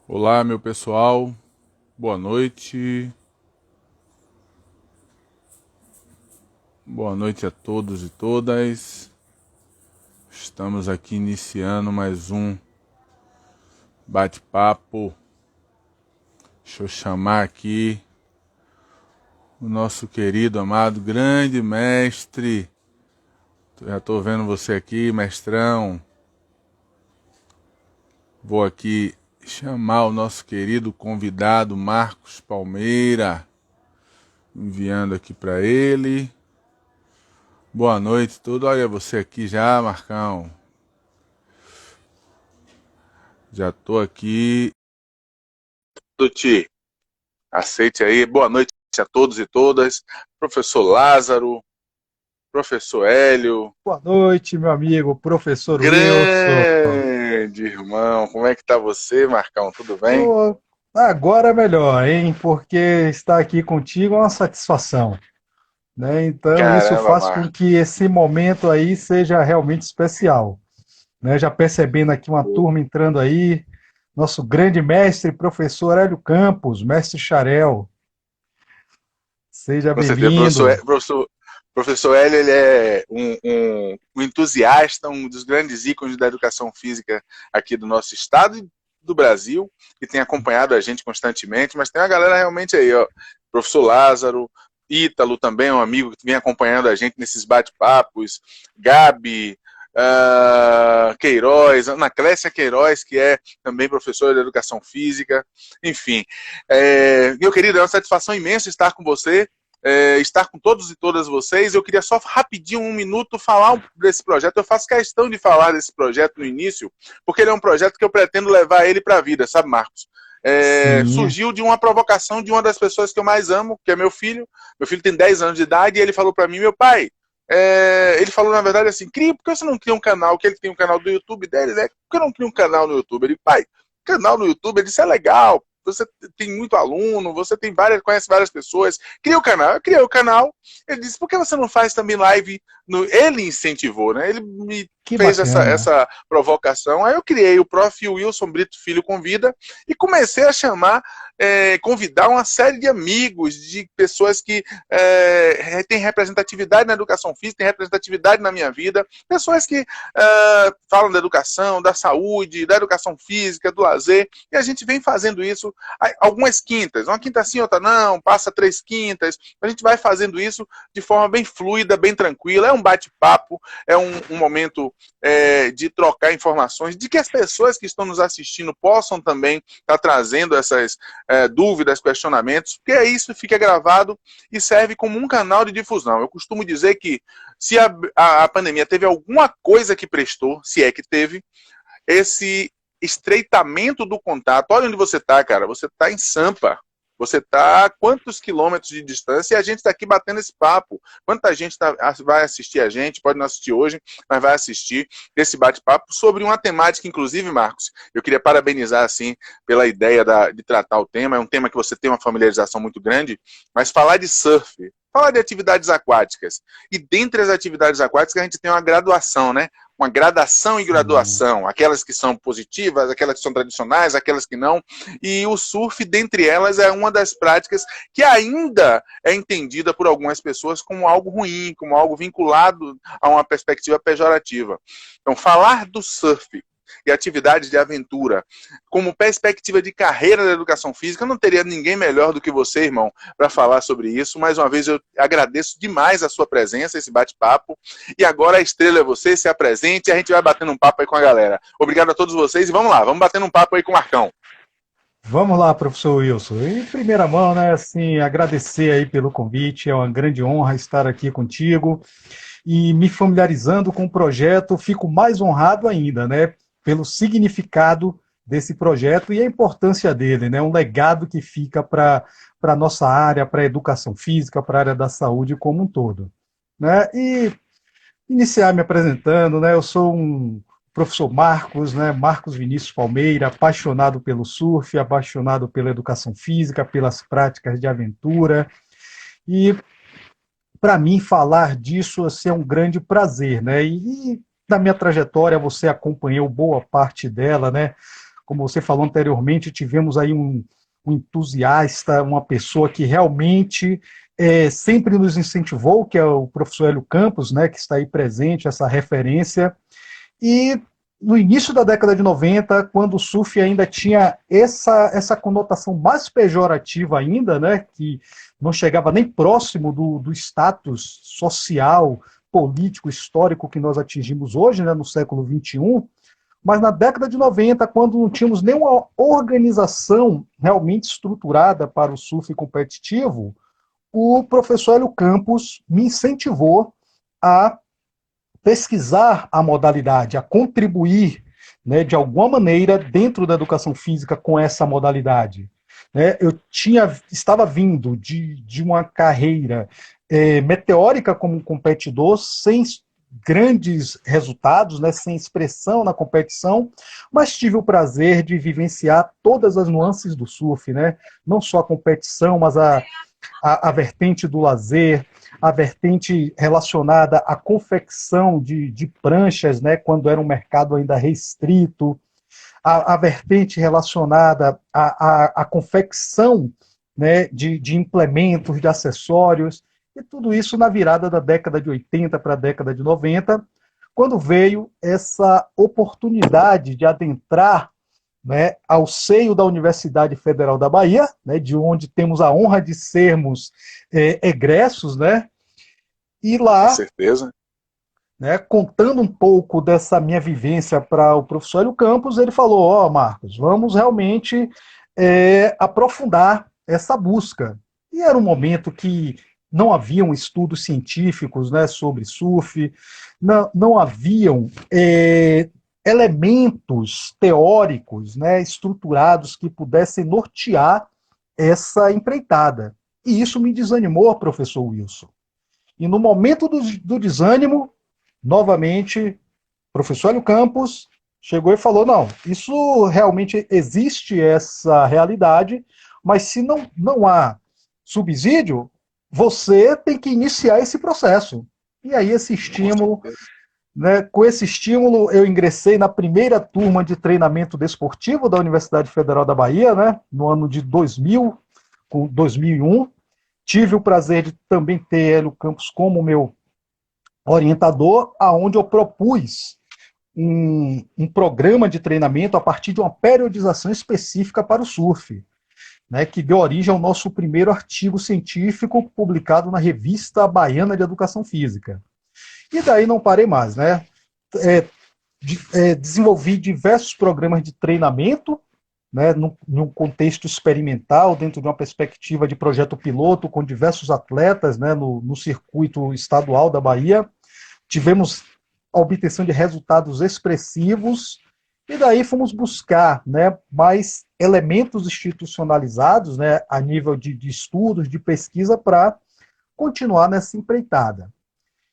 Olá, meu pessoal, boa noite. Boa noite a todos e todas. Estamos aqui iniciando mais um bate-papo. Deixa eu chamar aqui o nosso querido, amado, grande mestre. Já estou vendo você aqui, mestrão. Vou aqui chamar o nosso querido convidado Marcos Palmeira, enviando aqui para ele. Boa noite, tudo. Olha você aqui já, Marcão. Já tô aqui. Tuti, aceite aí. Boa noite a todos e todas. Professor Lázaro, professor Hélio. Boa noite, meu amigo, professor Wilson. Grande irmão, como é que tá você, Marcão? Tudo bem? Ô, agora é melhor, hein? Porque estar aqui contigo é uma satisfação, né? Então, isso Caramba, faz com Marcos. que esse momento aí seja realmente especial, né? Já percebendo aqui uma turma entrando aí, nosso grande mestre, professor Hélio Campos, mestre Xarel. Seja Com certeza, bem-vindo. professor Hélio, ele é um entusiasta, um dos grandes ícones da educação física aqui do nosso estado e do Brasil, que tem acompanhado a gente constantemente, mas tem uma galera realmente aí, ó, professor Lázaro, Ítalo também, um amigo que vem acompanhando a gente nesses bate-papos, Gabi, Queiroz, Ana Clécia Queiroz, que é também professora de educação física, enfim. Meu querido, é uma satisfação imensa estar com você, estar com todos e todas vocês. Eu queria só rapidinho, um minuto, falar desse projeto. Eu faço questão de falar desse projeto no início, porque ele é um projeto que eu pretendo levar ele para a vida, sabe, Marcos? Sim, Surgiu de uma provocação de uma das pessoas que eu mais amo, que é meu filho. Meu filho tem 10 anos de idade e ele falou para mim, meu pai, ele falou na verdade assim, por que você não cria um canal? Que ele tem um canal do YouTube dele, né? Por que eu não cria um canal no YouTube? Ele, pai, canal no YouTube, ele disse, é legal, você tem muito aluno, você tem conhece várias pessoas, cria o canal. Eu criei o canal, ele disse, por que você não faz também live? Ele incentivou, né? Ele me que fez bacana. essa provocação, aí eu criei o Prof. Wilson Brito Filho Convida e comecei a chamar, convidar uma série de amigos, de pessoas que têm representatividade na educação física, têm representatividade na minha vida, pessoas que falam da educação, da saúde, da educação física, do lazer, e a gente vem fazendo isso algumas quintas, uma quinta sim, outra não, passa 3 quintas, a gente vai fazendo isso de forma bem fluida, bem tranquila, é um bate-papo, é um momento de trocar informações, de que as pessoas que estão nos assistindo possam também estar trazendo essas dúvidas, questionamentos, porque isso fica gravado e serve como um canal de difusão. Eu costumo dizer que se a pandemia teve alguma coisa que prestou, se é que teve, esse estreitamento do contato. Olha onde você está, cara. Você está em Sampa. Você está a quantos quilômetros de distância e a gente está aqui batendo esse papo. Quanta gente vai assistir a gente, pode não assistir hoje, mas vai assistir esse bate-papo sobre uma temática, inclusive, Marcos, eu queria parabenizar, assim, pela ideia de tratar o tema. É um tema que você tem uma familiarização muito grande, mas falar de surf, falar de atividades aquáticas. E dentre as atividades aquáticas, a gente tem uma graduação, né? Uma gradação e Sim. graduação, aquelas que são positivas, aquelas que são tradicionais, aquelas que não, e o surf, dentre elas, é uma das práticas que ainda é entendida por algumas pessoas como algo ruim, como algo vinculado a uma perspectiva pejorativa. Então, falar do surf e atividades de aventura como perspectiva de carreira da educação física, não teria ninguém melhor do que você, irmão, para falar sobre isso. Mais uma vez, eu agradeço demais a sua presença, esse bate-papo. E agora a estrela é você, se apresente e a gente vai batendo um papo aí com a galera. Obrigado a todos vocês e vamos lá, vamos batendo um papo aí com o Marcão. Vamos lá, professor Wilson. Em primeira mão, né, assim, agradecer aí pelo convite, é uma grande honra estar aqui contigo e me familiarizando com o projeto, fico mais honrado ainda, né, pelo significado desse projeto e a importância dele, né, um legado que fica para a nossa área, para a educação física, para a área da saúde como um todo, né? E iniciar me apresentando, né? Eu sou um professor Marcos, né? Marcos Vinícius Palmeira, apaixonado pelo surf, apaixonado pela educação física, pelas práticas de aventura. E para mim falar disso assim, é um grande prazer, né? E na minha trajetória você acompanhou boa parte dela, né? como você falou anteriormente, tivemos aí um entusiasta, uma pessoa que realmente sempre nos incentivou, que é o professor Hélio Campos, né, que está aí presente, essa referência. E no início da década de 90, quando o surf ainda tinha essa conotação mais pejorativa ainda, né, que não chegava nem próximo do status social, político, histórico que nós atingimos hoje, né, no século XXI, mas na década de 90, quando não tínhamos nenhuma organização realmente estruturada para o surf competitivo, o professor Hélio Campos me incentivou a pesquisar a modalidade, a contribuir, né, de alguma maneira dentro da educação física com essa modalidade. Eu estava vindo de uma carreira meteórica como competidor, sem grandes resultados, né, sem expressão na competição, mas tive o prazer de vivenciar todas as nuances do surf, né? Não só a competição, mas a vertente do lazer, a vertente relacionada à confecção de pranchas, né, quando era um mercado ainda restrito, a vertente relacionada à confecção, né, de implementos, de acessórios, e tudo isso na virada da década de 80 para a década de 90, quando veio essa oportunidade de adentrar, né, ao seio da Universidade Federal da Bahia, né, de onde temos a honra de sermos egressos, né, e lá, com certeza, né, contando um pouco dessa minha vivência para o professor Hélio Campos, ele falou, ó, Marcos, vamos realmente aprofundar essa busca. E era um momento que não haviam estudos científicos, né, sobre surf, não haviam elementos teóricos, né, estruturados que pudessem nortear essa empreitada. E isso me desanimou, professor Wilson. E no momento do desânimo, novamente, o professor Hélio Campos chegou e falou, não, isso realmente existe essa realidade, mas se não há subsídio, você tem que iniciar esse processo. E aí esse estímulo, né, com esse estímulo eu ingressei na primeira turma de treinamento desportivo da Universidade Federal da Bahia, né, no ano de 2000, com 2001. Tive o prazer de também ter Hélio Campos como meu orientador, aonde eu propus um programa de treinamento a partir de uma periodização específica para o surf, né, que deu origem ao nosso primeiro artigo científico publicado na Revista Baiana de Educação Física. E daí não parei mais, né? Desenvolvi diversos programas de treinamento, né, num contexto experimental, dentro de uma perspectiva de projeto piloto, com diversos atletas, né, no circuito estadual da Bahia. Tivemos a obtenção de resultados expressivos, e daí fomos buscar, né, mais elementos institucionalizados, né, a nível de estudos, de pesquisa, para continuar nessa empreitada.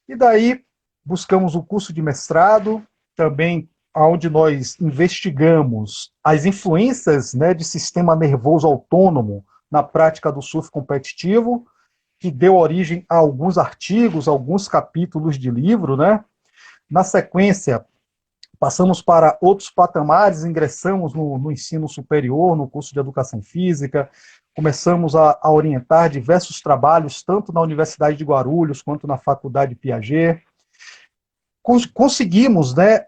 E daí buscamos o curso de mestrado, também onde nós investigamos as influências, né, de sistema nervoso autônomo na prática do surf competitivo, que deu origem a alguns artigos, alguns capítulos de livro, né? Na sequência, passamos para outros patamares, ingressamos no ensino superior, no curso de Educação Física, começamos a orientar diversos trabalhos, tanto na Universidade de Guarulhos, quanto na Faculdade Piaget. Conseguimos, né,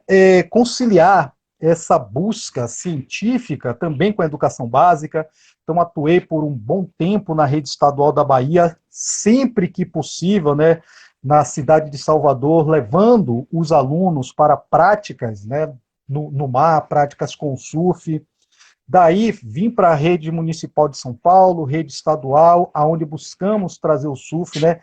conciliar essa busca científica também com a educação básica. Então, atuei por um bom tempo na rede estadual da Bahia, sempre que possível, né, na cidade de Salvador, levando os alunos para práticas, né, no mar, práticas com surf. Daí, vim para a rede municipal de São Paulo, rede estadual, aonde buscamos trazer o surf, né,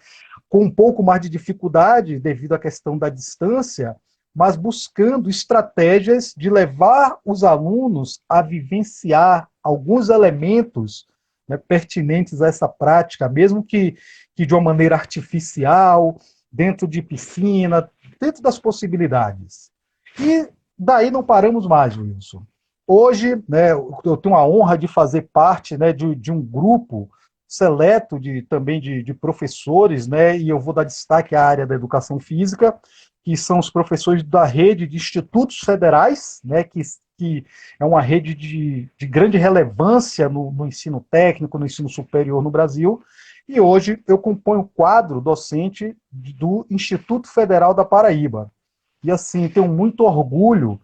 com um pouco mais de dificuldade devido à questão da distância, mas buscando estratégias de levar os alunos a vivenciar alguns elementos, né, pertinentes a essa prática, mesmo que de uma maneira artificial, dentro de piscina, dentro das possibilidades. E daí não paramos mais, Wilson. Hoje, né, eu tenho a honra de fazer parte, né, de um grupo seleto também de professores, né, e eu vou dar destaque à área da educação física, que são os professores da rede de institutos federais, né, que que é uma rede de grande relevância no ensino técnico, no ensino superior no Brasil, e hoje eu componho o quadro docente do Instituto Federal da Paraíba. E assim, tenho muito orgulho,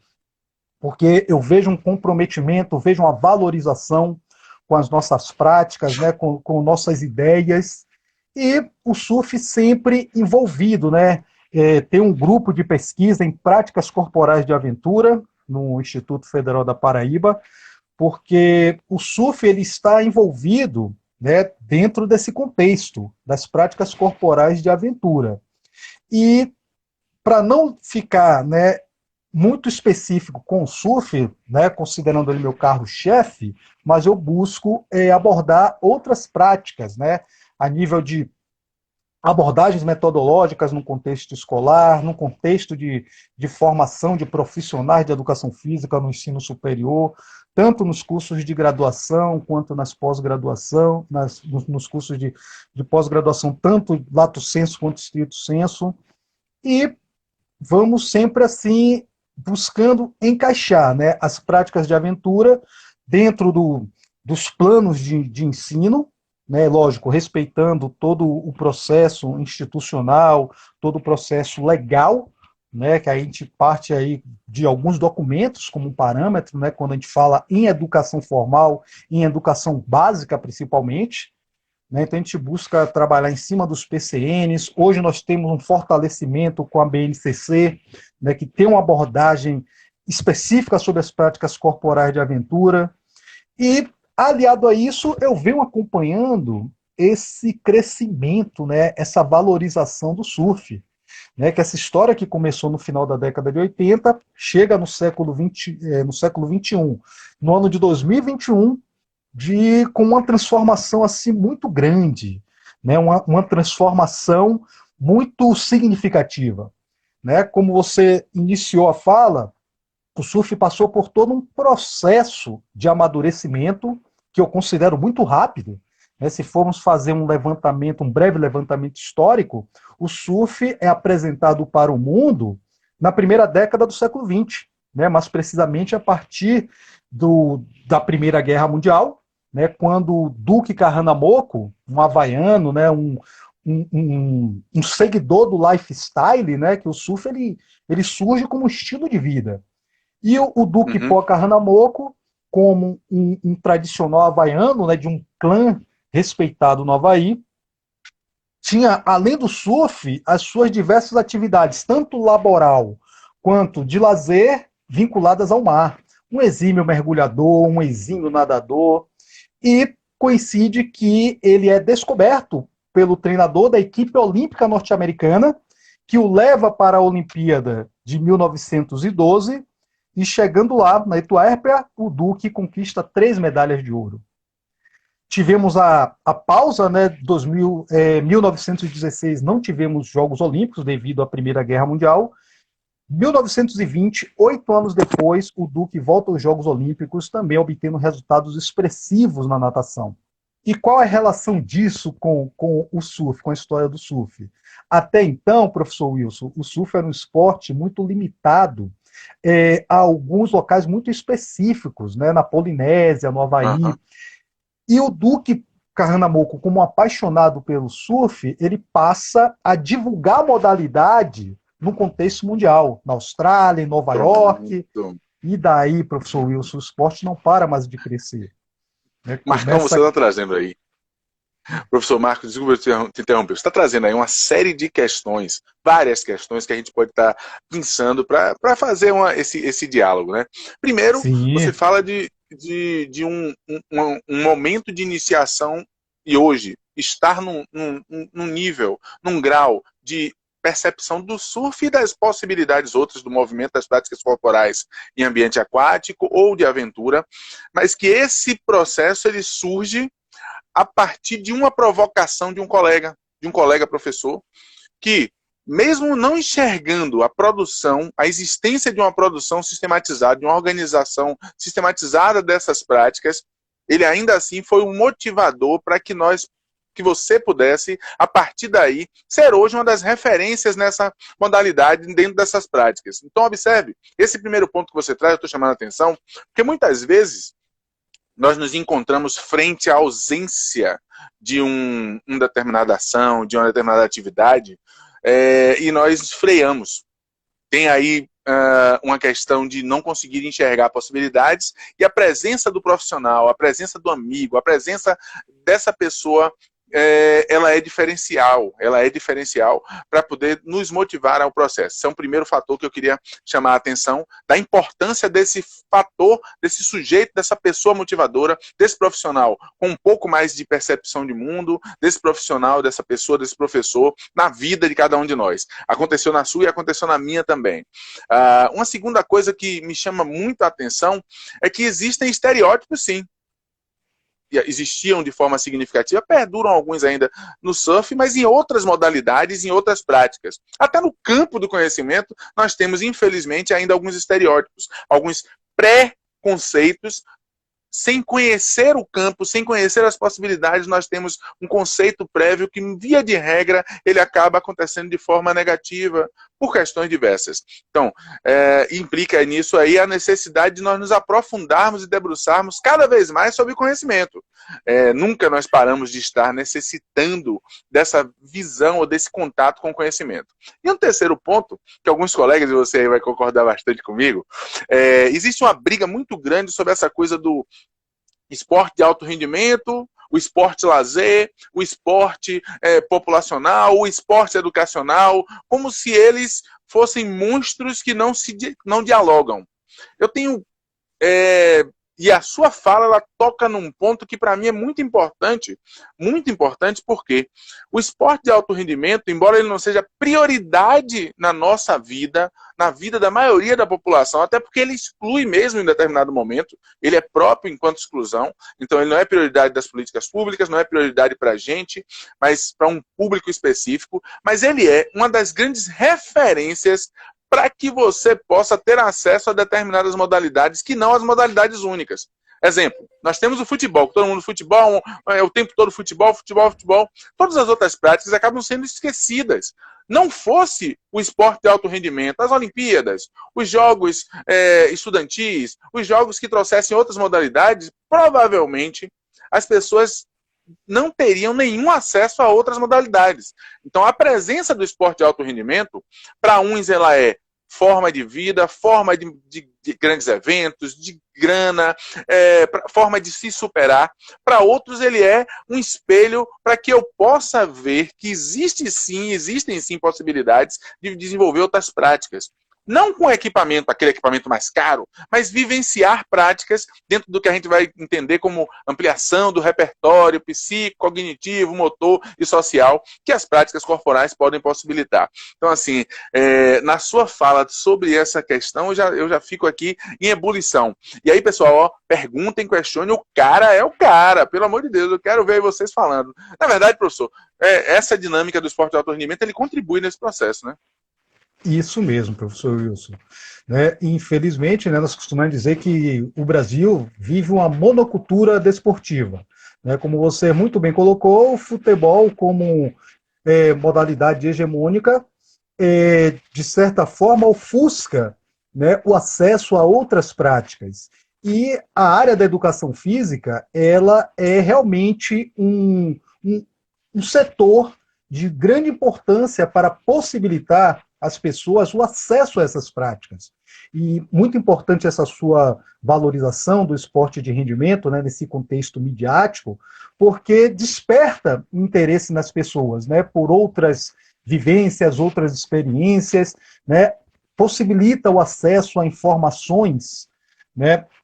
porque eu vejo um comprometimento, vejo uma valorização com as nossas práticas, né, com nossas ideias, e o surf sempre envolvido, né? Tem um grupo de pesquisa em práticas corporais de aventura no Instituto Federal da Paraíba, porque o surf ele está envolvido, né, dentro desse contexto das práticas corporais de aventura. E para não ficar, né, muito específico com o surf, né, considerando ele meu carro-chefe, mas eu busco abordar outras práticas, né, a nível de abordagens metodológicas no contexto escolar, no contexto de formação de profissionais de educação física no ensino superior, tanto nos cursos de graduação quanto nas pós-graduação, nos cursos de pós-graduação, tanto lato sensu quanto estrito sensu, e vamos sempre assim buscando encaixar, né, as práticas de aventura dentro dos planos de ensino, né, lógico, respeitando todo o processo institucional, todo o processo legal, né, que a gente parte aí de alguns documentos como um parâmetro, né, quando a gente fala em educação formal, em educação básica principalmente, né, então a gente busca trabalhar em cima dos PCNs. Hoje nós temos um fortalecimento com a BNCC, né, que tem uma abordagem específica sobre as práticas corporais de aventura. E, aliado a isso, eu venho acompanhando esse crescimento, né, essa valorização do surf. Né, que essa história que começou no final da década de 80, chega no século XXI, no ano de 2021, com uma transformação assim muito grande, né, uma transformação muito significativa. Né? Como você iniciou a fala, o surf passou por todo um processo de amadurecimento que eu considero muito rápido. Né? Se formos fazer um levantamento, um breve levantamento histórico, o surf é apresentado para o mundo na primeira década do século XX, né? Mas precisamente a partir da Primeira Guerra Mundial, né? Quando Duque Kahanamoku, um havaiano, né? Um seguidor do lifestyle, né? Que o surf ele surge como estilo de vida. E o Duque Pó Kahanamoku, como um tradicional havaiano, né, de um clã respeitado no Havaí, tinha, além do surf, as suas diversas atividades, tanto laboral quanto de lazer, vinculadas ao mar. Um exímio mergulhador, um exímio nadador, e coincide que ele é descoberto pelo treinador da equipe olímpica norte-americana, que o leva para a Olimpíada de 1912, e chegando lá, na Etiópia, o Duque conquista 3 medalhas de ouro. Tivemos a pausa, né, 1916 não tivemos Jogos Olímpicos devido à Primeira Guerra Mundial. 1920, 8 anos depois, o Duque volta aos Jogos Olímpicos, também obtendo resultados expressivos na natação. E qual é a relação disso com o surf, com a história do surf? Até então, professor Wilson, o surf era um esporte muito limitado a alguns locais muito específicos, né, na Polinésia, no Havaí. E o Duque Kahanamoku, como apaixonado pelo surf, ele passa a divulgar a modalidade no contexto mundial, na Austrália, em Nova York. E daí, professor Wilson, o esporte não para mais de crescer. Né? Marcão, você está trazendo aí. Professor Marcos, desculpa te interromper. Você está trazendo aí uma série de questões, várias questões que a gente pode estar pensando para fazer esse diálogo. Né? Primeiro, Sim. Você fala de um momento de iniciação e hoje estar num nível, num grau de percepção do surf e das possibilidades outras do movimento das práticas corporais em ambiente aquático ou de aventura, mas que esse processo ele surge a partir de uma provocação de um colega professor, que, mesmo não enxergando a produção, a existência de uma produção sistematizada, de uma organização sistematizada dessas práticas, ele ainda assim foi um motivador para que nós que você pudesse, a partir daí, ser hoje uma das referências nessa modalidade dentro dessas práticas. Então, observe, esse primeiro ponto que você traz, eu estou chamando a atenção, porque muitas vezes nós nos encontramos frente à ausência de uma determinada ação, de uma determinada atividade, e nós freamos. Tem aí uma questão de não conseguir enxergar possibilidades, e a presença do profissional, a presença do amigo, a presença dessa pessoa, ela é diferencial para poder nos motivar ao processo. Esse é um primeiro fator que eu queria chamar a atenção, da importância desse fator, desse sujeito, dessa pessoa motivadora, desse profissional com um pouco mais de percepção de mundo, desse profissional, dessa pessoa, desse professor, na vida de cada um de nós. Aconteceu na sua e aconteceu na minha também. Uma segunda coisa que me chama muito a atenção é que existem estereótipos, sim. Existiam de forma significativa, perduram alguns ainda no surf, mas em outras modalidades, em outras práticas. Até no campo do conhecimento, nós temos, infelizmente, ainda alguns estereótipos, alguns pré-conceitos. Sem conhecer o campo, sem conhecer as possibilidades, nós temos um conceito prévio que, via de regra, ele acaba acontecendo de forma negativa, por questões diversas. Então, implica nisso aí a necessidade de nós nos aprofundarmos e debruçarmos cada vez mais sobre o conhecimento. Nunca nós paramos de estar necessitando dessa visão ou desse contato com o conhecimento. E um terceiro ponto, que alguns colegas de você aí vai concordar bastante comigo, existe uma briga muito grande sobre essa coisa do esporte de alto rendimento, o esporte lazer, o esporte populacional, o esporte educacional, como se eles fossem monstros que não dialogam. Eu tenho... e a sua fala, ela toca num ponto que para mim é muito importante porque o esporte de alto rendimento, embora ele não seja prioridade na nossa vida, na vida da maioria da população, até porque ele exclui mesmo em determinado momento, ele é próprio enquanto exclusão, então ele não é prioridade das políticas públicas, não é prioridade para a gente, mas para um público específico, mas ele é uma das grandes referências para que você possa ter acesso a determinadas modalidades que não as modalidades únicas. Exemplo, nós temos o futebol, todo mundo futebol, o tempo todo futebol. Todas as outras práticas acabam sendo esquecidas. Não fosse o esporte de alto rendimento, as Olimpíadas, os jogos estudantis, os jogos que trouxessem outras modalidades, provavelmente as pessoas não teriam nenhum acesso a outras modalidades. Então, a presença do esporte de alto rendimento, para uns ela é forma de vida, forma de grandes eventos, de grana, forma de se superar. Para outros, ele é um espelho para que eu possa ver que existem sim possibilidades de desenvolver outras práticas. Não com equipamento, aquele equipamento mais caro, mas vivenciar práticas dentro do que a gente vai entender como ampliação do repertório psíquico, cognitivo, motor e social, que as práticas corporais podem possibilitar. Então, assim, na sua fala sobre essa questão, eu já fico aqui em ebulição. E aí, pessoal, perguntem, questionem, o cara é o cara, pelo amor de Deus, eu quero ver vocês falando. Na verdade, professor, essa dinâmica do esporte de alto rendimento, ele contribui nesse processo, né? Isso mesmo, professor Wilson. Infelizmente, nós costumamos dizer que o Brasil vive uma monocultura desportiva. Como você muito bem colocou, o futebol como modalidade hegemônica, de certa forma, ofusca o acesso a outras práticas. E a área da educação física, ela é realmente um setor de grande importância para possibilitar às pessoas o acesso a essas práticas. E muito importante essa sua valorização do esporte de rendimento, nesse contexto midiático, porque desperta interesse nas pessoas, por outras vivências, outras experiências, possibilita o acesso a informações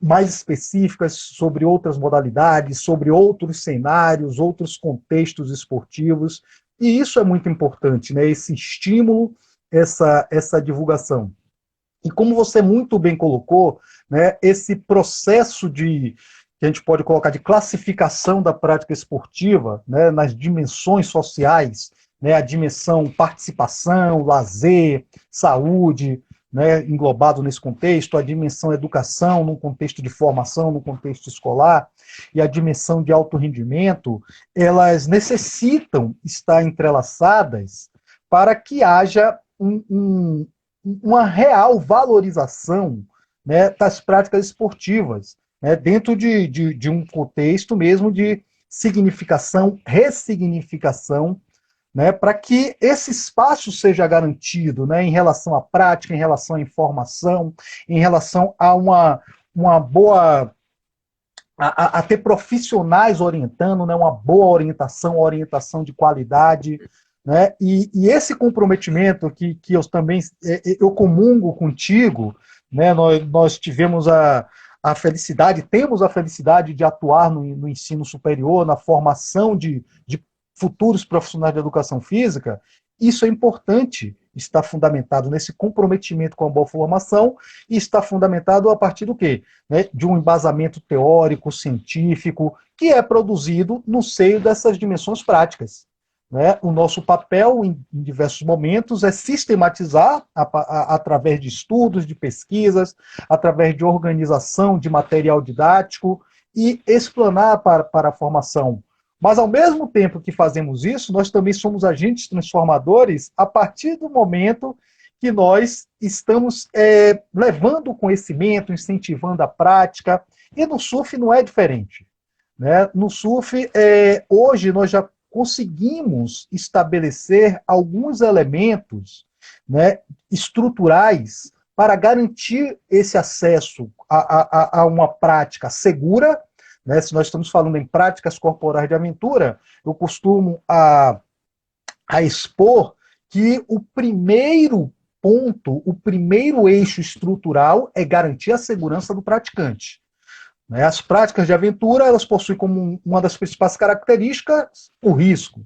mais específicas sobre outras modalidades, sobre outros cenários, outros contextos esportivos, e isso é muito importante, esse estímulo, essa divulgação. E como você muito bem colocou, esse processo que a gente pode colocar de classificação da prática esportiva, nas dimensões sociais, a dimensão participação, lazer, saúde, né, englobado nesse contexto, a dimensão educação, num contexto de formação, num contexto escolar, e a dimensão de alto rendimento, elas necessitam estar entrelaçadas para que haja uma real valorização, né, das práticas esportivas, né, dentro de um contexto mesmo de significação, ressignificação, né, para que esse espaço seja garantido, né, em relação à prática, em relação à informação, em relação a uma boa. A ter profissionais orientando, né, uma boa orientação de qualidade. Né, e esse comprometimento que eu também eu comungo contigo, né, nós tivemos a felicidade, temos a felicidade de atuar no ensino superior, na formação de futuros profissionais de educação física. Isso é importante, está fundamentado nesse comprometimento com a boa formação e está fundamentado a partir do quê? Né? De um embasamento teórico, científico, que é produzido no seio dessas dimensões práticas. Né? O nosso papel, em diversos momentos, é sistematizar, através de estudos, de pesquisas, através de organização de material didático e explanar para a formação. Mas, ao mesmo tempo que fazemos isso, nós também somos agentes transformadores a partir do momento que nós estamos levando o conhecimento, incentivando a prática, e no surf não é diferente. Né? No surf, hoje, nós já conseguimos estabelecer alguns elementos, né, estruturais para garantir esse acesso a uma prática segura. Né, se nós estamos falando em práticas corporais de aventura, eu costumo a expor que o primeiro ponto, o primeiro eixo estrutural é garantir a segurança do praticante. Né, as práticas de aventura, elas possuem como uma das principais características o risco.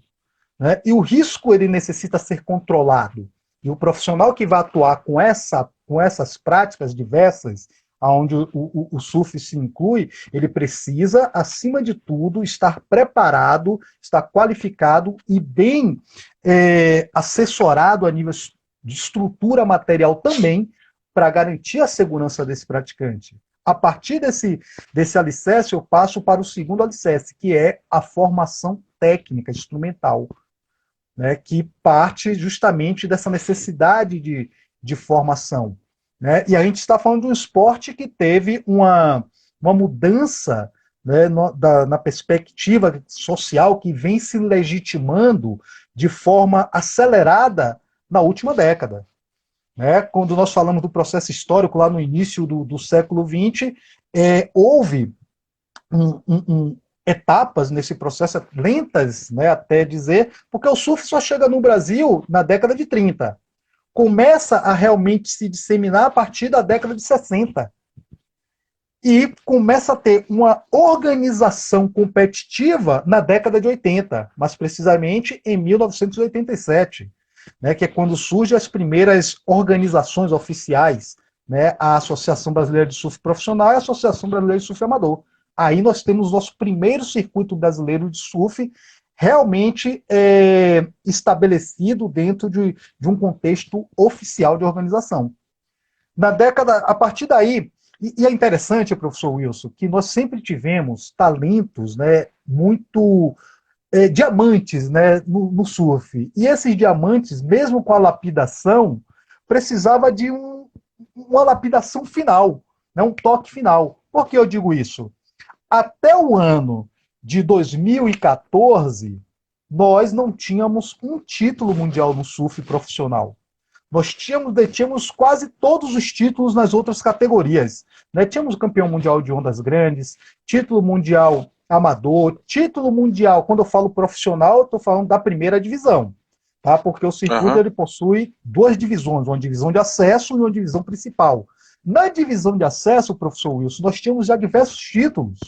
Né, e o risco ele necessita ser controlado. E o profissional que vai atuar com essas práticas diversas, onde o surf se inclui, ele precisa, acima de tudo, estar preparado, estar qualificado e bem assessorado a nível de estrutura material também, para garantir a segurança desse praticante. A partir desse alicerce, eu passo para o segundo alicerce, que é a formação técnica, instrumental, né, que parte justamente dessa necessidade de formação. Né? E a gente está falando de um esporte que teve uma mudança, né, na perspectiva social, que vem se legitimando de forma acelerada na última década. Né? Quando nós falamos do processo histórico, lá no início do século XX, houve etapas nesse processo, lentas, né, até dizer, porque o surf só chega no Brasil na década de 30. Começa a realmente se disseminar a partir da década de 60. E começa a ter uma organização competitiva na década de 80, mas precisamente em 1987, né, que é quando surgem as primeiras organizações oficiais, né, a Associação Brasileira de Surf Profissional e a Associação Brasileira de Surf Amador. Aí nós temos o nosso primeiro circuito brasileiro de surf realmente estabelecido dentro de um contexto oficial de organização. Na década, a partir daí, e é interessante, professor Wilson, que nós sempre tivemos talentos, né, muito diamantes, né, no surf. E esses diamantes, mesmo com a lapidação, precisava de uma lapidação final, né, um toque final. Por que eu digo isso? Até o ano de 2014, nós não tínhamos um título mundial no surf profissional. Nós detínhamos quase todos os títulos nas outras categorias. Né? Tínhamos o campeão mundial de ondas grandes, título mundial amador, título mundial, quando eu falo profissional, eu estou falando da primeira divisão. Tá? Porque o circuito ele possui duas divisões, uma divisão de acesso e uma divisão principal. Na divisão de acesso, professor Wilson, nós tínhamos já diversos títulos,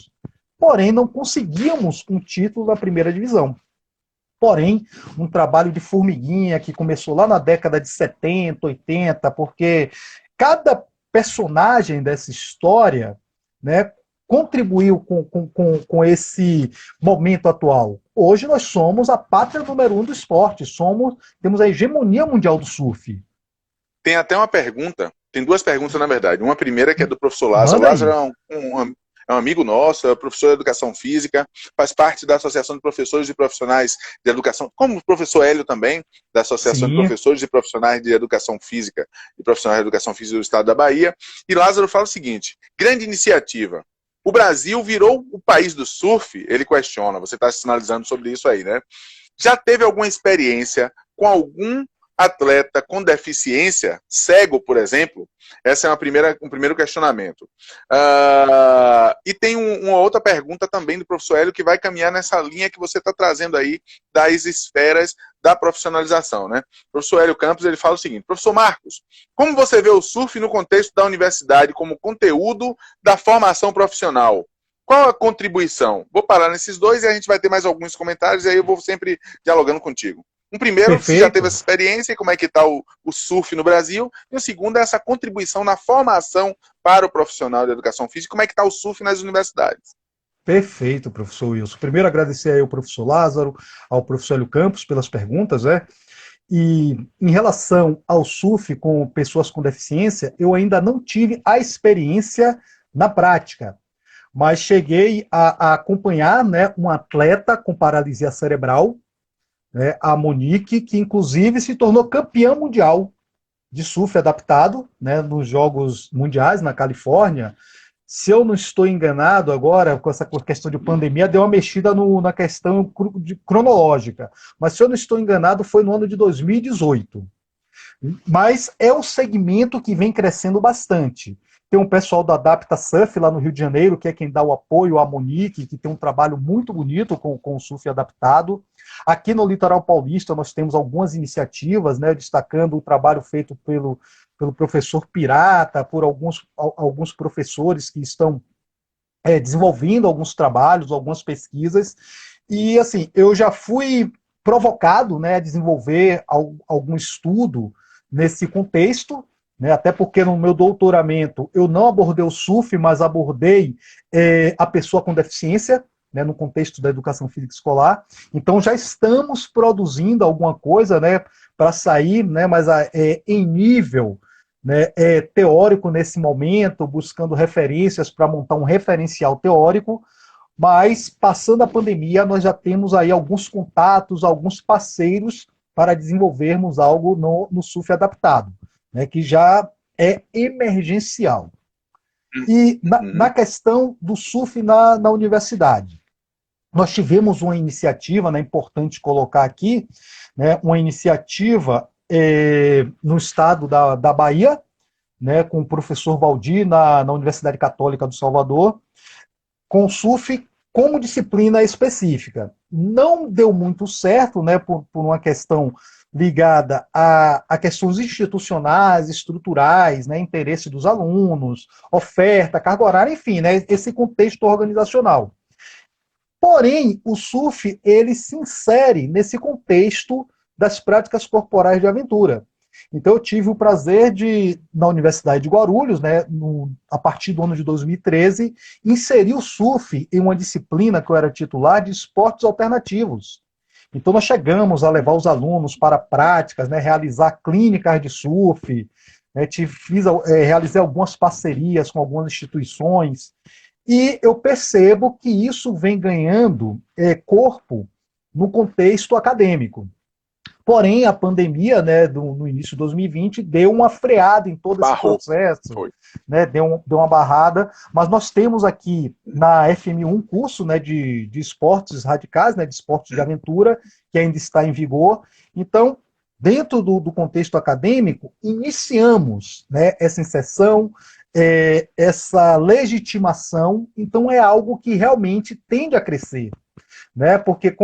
porém não conseguíamos um título da primeira divisão. Porém, um trabalho de formiguinha que começou lá na década de 70, 80, porque cada personagem dessa história, né, contribuiu com esse momento atual. Hoje nós somos a pátria número 1 do esporte, temos a hegemonia mundial do surf. Tem até uma pergunta Tem duas perguntas, na verdade. Uma primeira que é do professor Lázaro. Manda aí. Lázaro é um amigo nosso, é professor de educação física, faz parte da Associação de Professores e Profissionais de Educação, como o professor Hélio também, da Associação de Sim, Professores e Profissionais de Educação Física e Profissionais de Educação Física do Estado da Bahia. E Lázaro fala o seguinte: grande iniciativa. O Brasil virou o país do surf? Ele questiona, você está sinalizando sobre isso aí, né? Já teve alguma experiência com algum atleta com deficiência, cego, por exemplo? Essa é um primeiro questionamento. E tem uma outra pergunta também do professor Hélio que vai caminhar nessa linha que você está trazendo aí das esferas da profissionalização, né? O professor Hélio Campos, ele fala o seguinte: professor Marcos, como você vê o surf no contexto da universidade como conteúdo da formação profissional? Qual a contribuição? Vou parar nesses dois e a gente vai ter mais alguns comentários e aí eu vou sempre dialogando contigo. Um primeiro, se já teve perfeito. essa experiência, como é que está o surf no Brasil. E o segundo é essa contribuição na formação para o profissional de educação física, como é que está o surf nas universidades. Perfeito, professor Wilson. Primeiro, agradecer aí ao professor Lázaro, ao professor Hélio Campos pelas perguntas, né? E em relação ao surf com pessoas com deficiência, eu ainda não tive a experiência na prática, mas cheguei a acompanhar, né, um atleta com paralisia cerebral, né, a Monique, que inclusive se tornou campeã mundial de surf adaptado, né, nos Jogos Mundiais na Califórnia. Se eu não estou enganado agora, com essa questão de pandemia, deu uma mexida na questão cronológica, mas se eu não estou enganado, foi no ano de 2018. Mas é um segmento que vem crescendo bastante. Tem um pessoal da Adapta Surf lá no Rio de Janeiro, que é quem dá o apoio à Monique, que tem um trabalho muito bonito com o surf adaptado. Aqui no Litoral Paulista nós temos algumas iniciativas, né, destacando o trabalho feito pelo professor Pirata, por alguns professores que estão desenvolvendo alguns trabalhos, algumas pesquisas. E assim, eu já fui provocado, né, a desenvolver algum estudo nesse contexto, né, até porque no meu doutoramento eu não abordei o surf, mas abordei a pessoa com deficiência, né, no contexto da educação física escolar. Então já estamos produzindo alguma coisa, né, para sair, né, mas em nível, né, teórico nesse momento, buscando referências para montar um referencial teórico. Mas, passando a pandemia, nós já temos aí alguns contatos, alguns parceiros para desenvolvermos algo no surf adaptado, né, que já é emergencial. E na questão do surf na universidade, nós tivemos uma iniciativa, né, importante colocar aqui, né, uma iniciativa no estado da Bahia, né, com o professor Valdir na Universidade Católica do Salvador, com surf como disciplina específica. Não deu muito certo, né, por uma questão ligada a questões institucionais, estruturais, né, interesse dos alunos, oferta, carga horária, enfim, né, esse contexto organizacional. Porém, o surf, ele se insere nesse contexto das práticas corporais de aventura. Então, eu tive o prazer de, na Universidade de Guarulhos, né, a partir do ano de 2013, inserir o surf em uma disciplina que eu era titular de esportes alternativos. Então, nós chegamos a levar os alunos para práticas, né, realizar clínicas de surf, né, realizei algumas parcerias com algumas instituições, e eu percebo que isso vem ganhando corpo no contexto acadêmico. Porém, a pandemia, né, no início de 2020, deu uma freada em todo esse processo, né, deu uma barrada, mas nós temos aqui na FMU um curso, né, de esportes radicais, né, de esportes de aventura, que ainda está em vigor. Então, dentro do contexto acadêmico, iniciamos, né, essa inserção, essa legitimação. Então, é algo que realmente tende a crescer, né, porque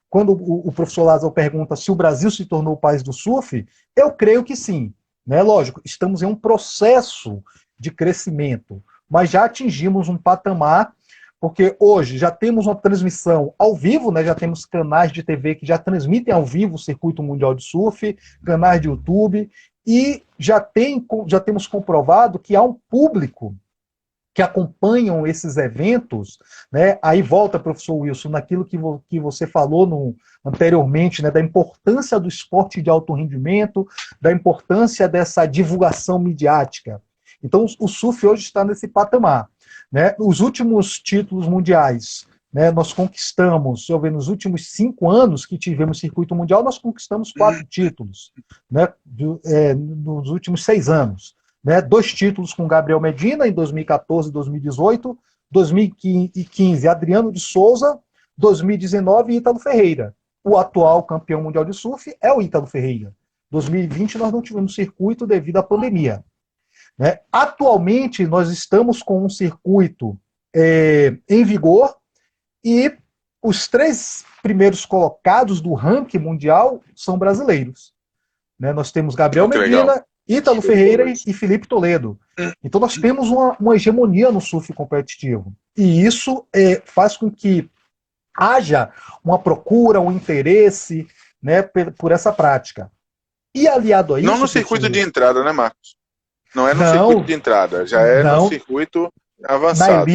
quando o professor Lázaro pergunta se o Brasil se tornou o país do surf, eu creio que sim. Né? Lógico, estamos em um processo de crescimento, mas já atingimos um patamar, porque hoje já temos uma transmissão ao vivo, né? Já temos canais de TV que já transmitem ao vivo o Circuito Mundial de Surf, canais de YouTube, e já temos comprovado que há um público que acompanham esses eventos, né? Aí volta, professor Wilson, naquilo que você falou anteriormente, né? Da importância do esporte de alto rendimento, da importância dessa divulgação midiática. Então, o surf hoje está nesse patamar, né? Os últimos títulos mundiais, né, nós conquistamos, deixa eu ver, nos últimos 5 anos que tivemos circuito mundial, nós conquistamos 4 títulos, né, nos últimos 6 anos. Né, 2 títulos com Gabriel Medina, em 2014 e 2018, 2015 Adriano de Souza, 2019 Ítalo Ferreira. O atual campeão mundial de surf é o Ítalo Ferreira. 2020 nós não tivemos circuito devido à pandemia. Né? Atualmente nós estamos com um circuito em vigor, e os 3 primeiros colocados do ranking mundial são brasileiros. Né? Nós temos Gabriel Medina, Ítalo Ferreira e Felipe Toledo. Então nós temos uma hegemonia no surf competitivo. E isso faz com que haja uma procura, um interesse, né, por essa prática. E aliado a isso... Não no circuito de entrada, né, Marcos? Não é no circuito de entrada, já é no circuito... avançado,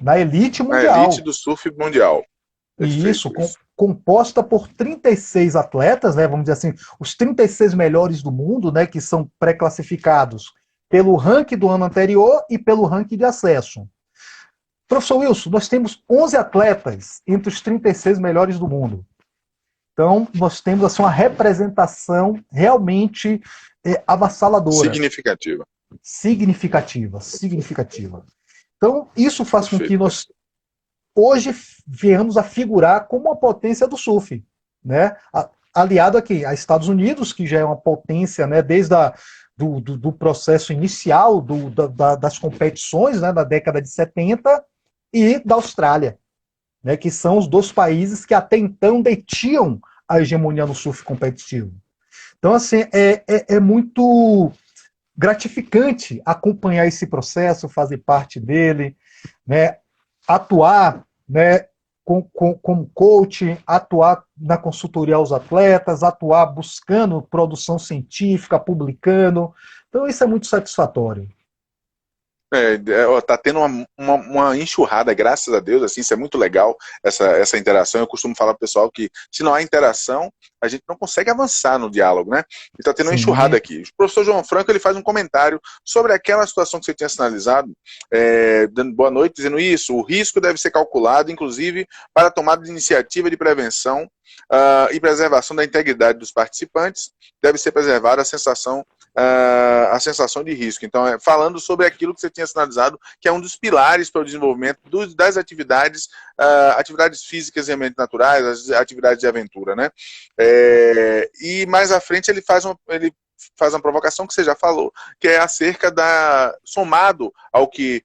na elite mundial. Na elite do surf mundial. E isso, composta por 36 atletas, né, vamos dizer assim, os 36 melhores do mundo, né, que são pré-classificados pelo ranking do ano anterior e pelo ranking de acesso. Professor Wilson, nós temos 11 atletas entre os 36 melhores do mundo. Então, nós temos assim, uma representação realmente avassaladora. Significativa. Então, isso faz com que nós hoje venhamos a figurar como uma potência do surf, né? Aliado aqui a Estados Unidos, que já é uma potência, né, desde do processo inicial das competições, né, da década de 70, e da Austrália, né, que são os 2 países que até então detinham a hegemonia no surf competitivo. Então, assim, é muito gratificante acompanhar esse processo, fazer parte dele, né, atuar, né, como coach, atuar na consultoria aos atletas, atuar buscando produção científica, publicando. Então isso é muito satisfatório. Tá tendo uma enxurrada, graças a Deus, assim, isso é muito legal, essa interação. Eu costumo falar pro pessoal que se não há interação, a gente não consegue avançar no diálogo, né? E tá tendo uma enxurrada aqui. O professor João Franco, ele faz um comentário sobre aquela situação que você tinha sinalizado, dando boa noite, dizendo isso: o risco deve ser calculado, inclusive, para a tomada de iniciativa de prevenção e preservação da integridade dos participantes, deve ser preservada a sensação de risco. Então, falando sobre aquilo que você tinha sinalizado, que é um dos pilares para o desenvolvimento das atividades físicas e ambientes naturais, as atividades de aventura, né? E mais à frente ele faz uma provocação que você já falou, que é acerca somado ao que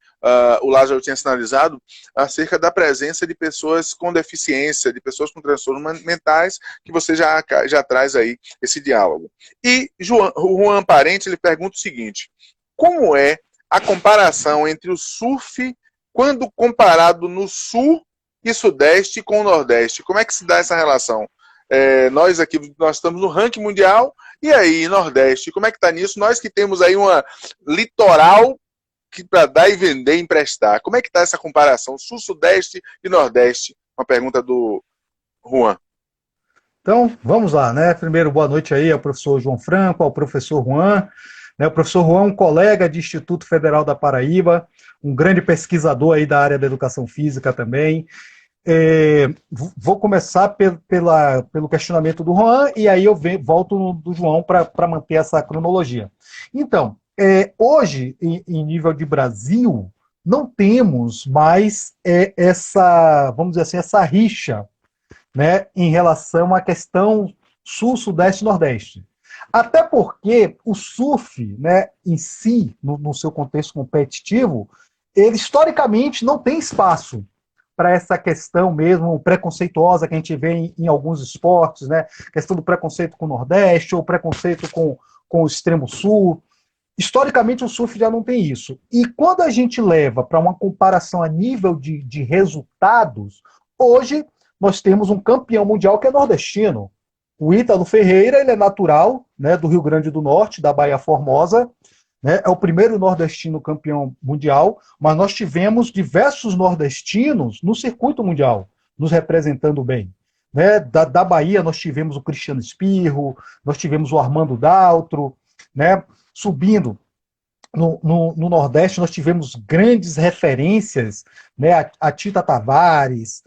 o Lázaro tinha sinalizado, acerca da presença de pessoas com deficiência, de pessoas com transtornos mentais, que você já traz aí esse diálogo. E o Juan Parente, ele pergunta o seguinte: como é a comparação entre o surf quando comparado no sul e sudeste com o nordeste? Como é que se dá essa relação? Nós estamos no ranking mundial, e aí, Nordeste, como é que está nisso? Nós que temos aí uma litoral para dar e vender e emprestar. Como é que está essa comparação Sul, Sudeste e Nordeste? Uma pergunta do Juan. Então, vamos lá, né? Primeiro, boa noite aí ao professor João Franco, ao professor Juan. O professor Juan é um colega de Instituto Federal da Paraíba, um grande pesquisador aí da área da educação física também. Vou começar pelo questionamento do Juan, e aí eu volto do João para manter essa cronologia. Então, hoje, em nível de Brasil, não temos mais vamos dizer assim, essa rixa, né, em relação à questão Sul, Sudeste e Nordeste. Até porque o surf, né, em si, no seu contexto competitivo, ele historicamente não tem espaço para essa questão mesmo preconceituosa que a gente vê em alguns esportes, né? Questão do preconceito com o Nordeste ou preconceito com o extremo sul. Historicamente, o surf já não tem isso. E quando a gente leva para uma comparação a nível de resultados, hoje nós temos um campeão mundial que é nordestino. O Ítalo Ferreira, ele é natural, né, do Rio Grande do Norte, da Baía Formosa, né? É o primeiro nordestino campeão mundial, mas nós tivemos diversos nordestinos no circuito mundial, nos representando bem. Né? Da Bahia nós tivemos o Cristiano Espirro, nós tivemos o Armando Daltro, né? Subindo no Nordeste, nós tivemos grandes referências, né? A Tita Tavares,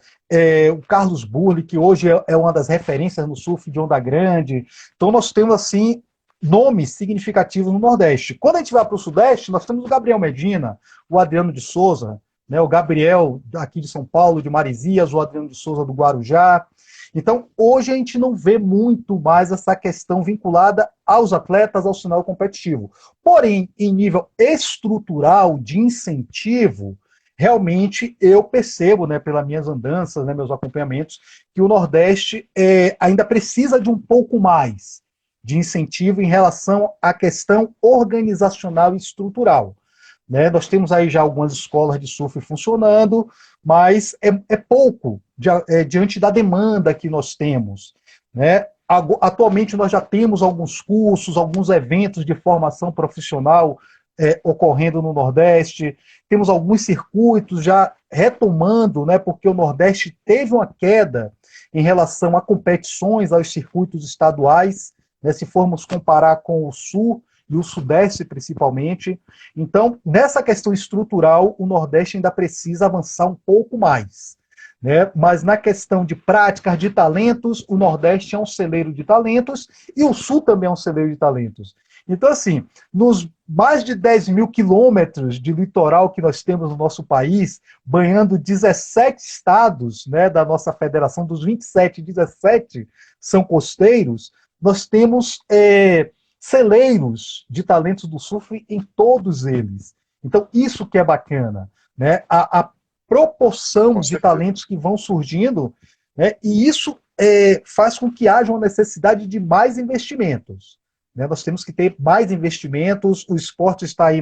o Carlos Burle, que hoje é uma das referências no surf de onda grande. Então nós temos, assim, nomes significativos no Nordeste. Quando a gente vai para o Sudeste, nós temos o Gabriel Medina, o Adriano de Souza, né? O Gabriel aqui de São Paulo, de Marizias, o Adriano de Souza do Guarujá. Então, hoje a gente não vê muito mais essa questão vinculada aos atletas, ao sinal competitivo. Porém, em nível estrutural de incentivo, realmente eu percebo, né, pelas minhas andanças, né, meus acompanhamentos, que o Nordeste ainda precisa de um pouco mais de incentivo em relação à questão organizacional e estrutural. Né? Nós temos aí já algumas escolas de surf funcionando, mas é pouco diante da demanda que nós temos. Né? Atualmente nós já temos alguns cursos, alguns eventos de formação profissional ocorrendo no Nordeste, temos alguns circuitos já retomando, né, porque o Nordeste teve uma queda em relação a competições aos circuitos estaduais, né, se formos comparar com o Sul e o Sudeste principalmente. Então, nessa questão estrutural, o Nordeste ainda precisa avançar um pouco mais. Né? Mas na questão de práticas, de talentos, o Nordeste é um celeiro de talentos e o Sul também é um celeiro de talentos. Então, assim, nos mais de 10 mil quilômetros de litoral que nós temos no nosso país, banhando 17 estados, né, da nossa federação, dos 27, 17 são costeiros, nós temos celeiros de talentos do surf em todos eles. Então, isso que é bacana, né? A proporção de talentos que vão surgindo, né? E isso faz com que haja uma necessidade de mais investimentos. Né? Nós temos que ter mais investimentos, o esporte está aí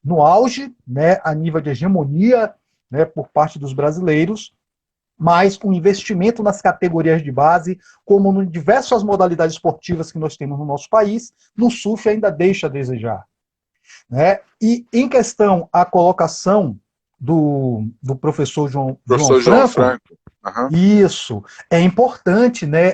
no auge, né? A nível de hegemonia, né? Por parte dos brasileiros, mas o investimento nas categorias de base, como em diversas modalidades esportivas que nós temos no nosso país, no surf ainda deixa a desejar. Né? E em questão à colocação do professor João Franco, uhum. Isso, é importante, né,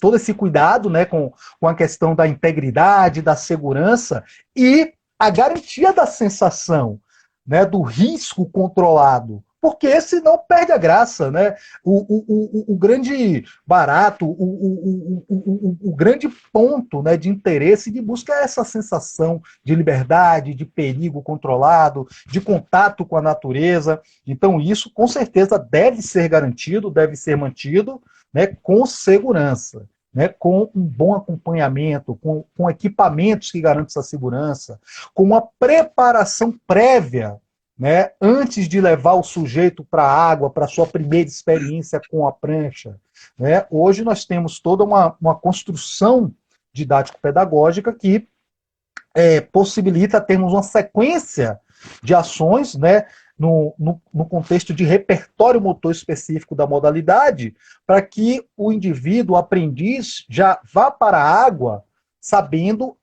todo esse cuidado, né, com a questão da integridade, da segurança e a garantia da sensação, né, do risco controlado, porque senão perde a graça, né? O grande barato, o grande ponto, né, de interesse e de busca é essa sensação de liberdade, de perigo controlado, de contato com a natureza. Então isso, com certeza, deve ser garantido, deve ser mantido, né, com segurança. Né, com um bom acompanhamento, com equipamentos que garantem essa segurança, com uma preparação prévia, né, antes de levar o sujeito para a água, para a sua primeira experiência com a prancha. Né? Hoje nós temos toda uma construção didático-pedagógica que possibilita termos uma sequência de ações, né, no contexto de repertório motor específico da modalidade, para que o indivíduo, o aprendiz, já vá para a água sabendo,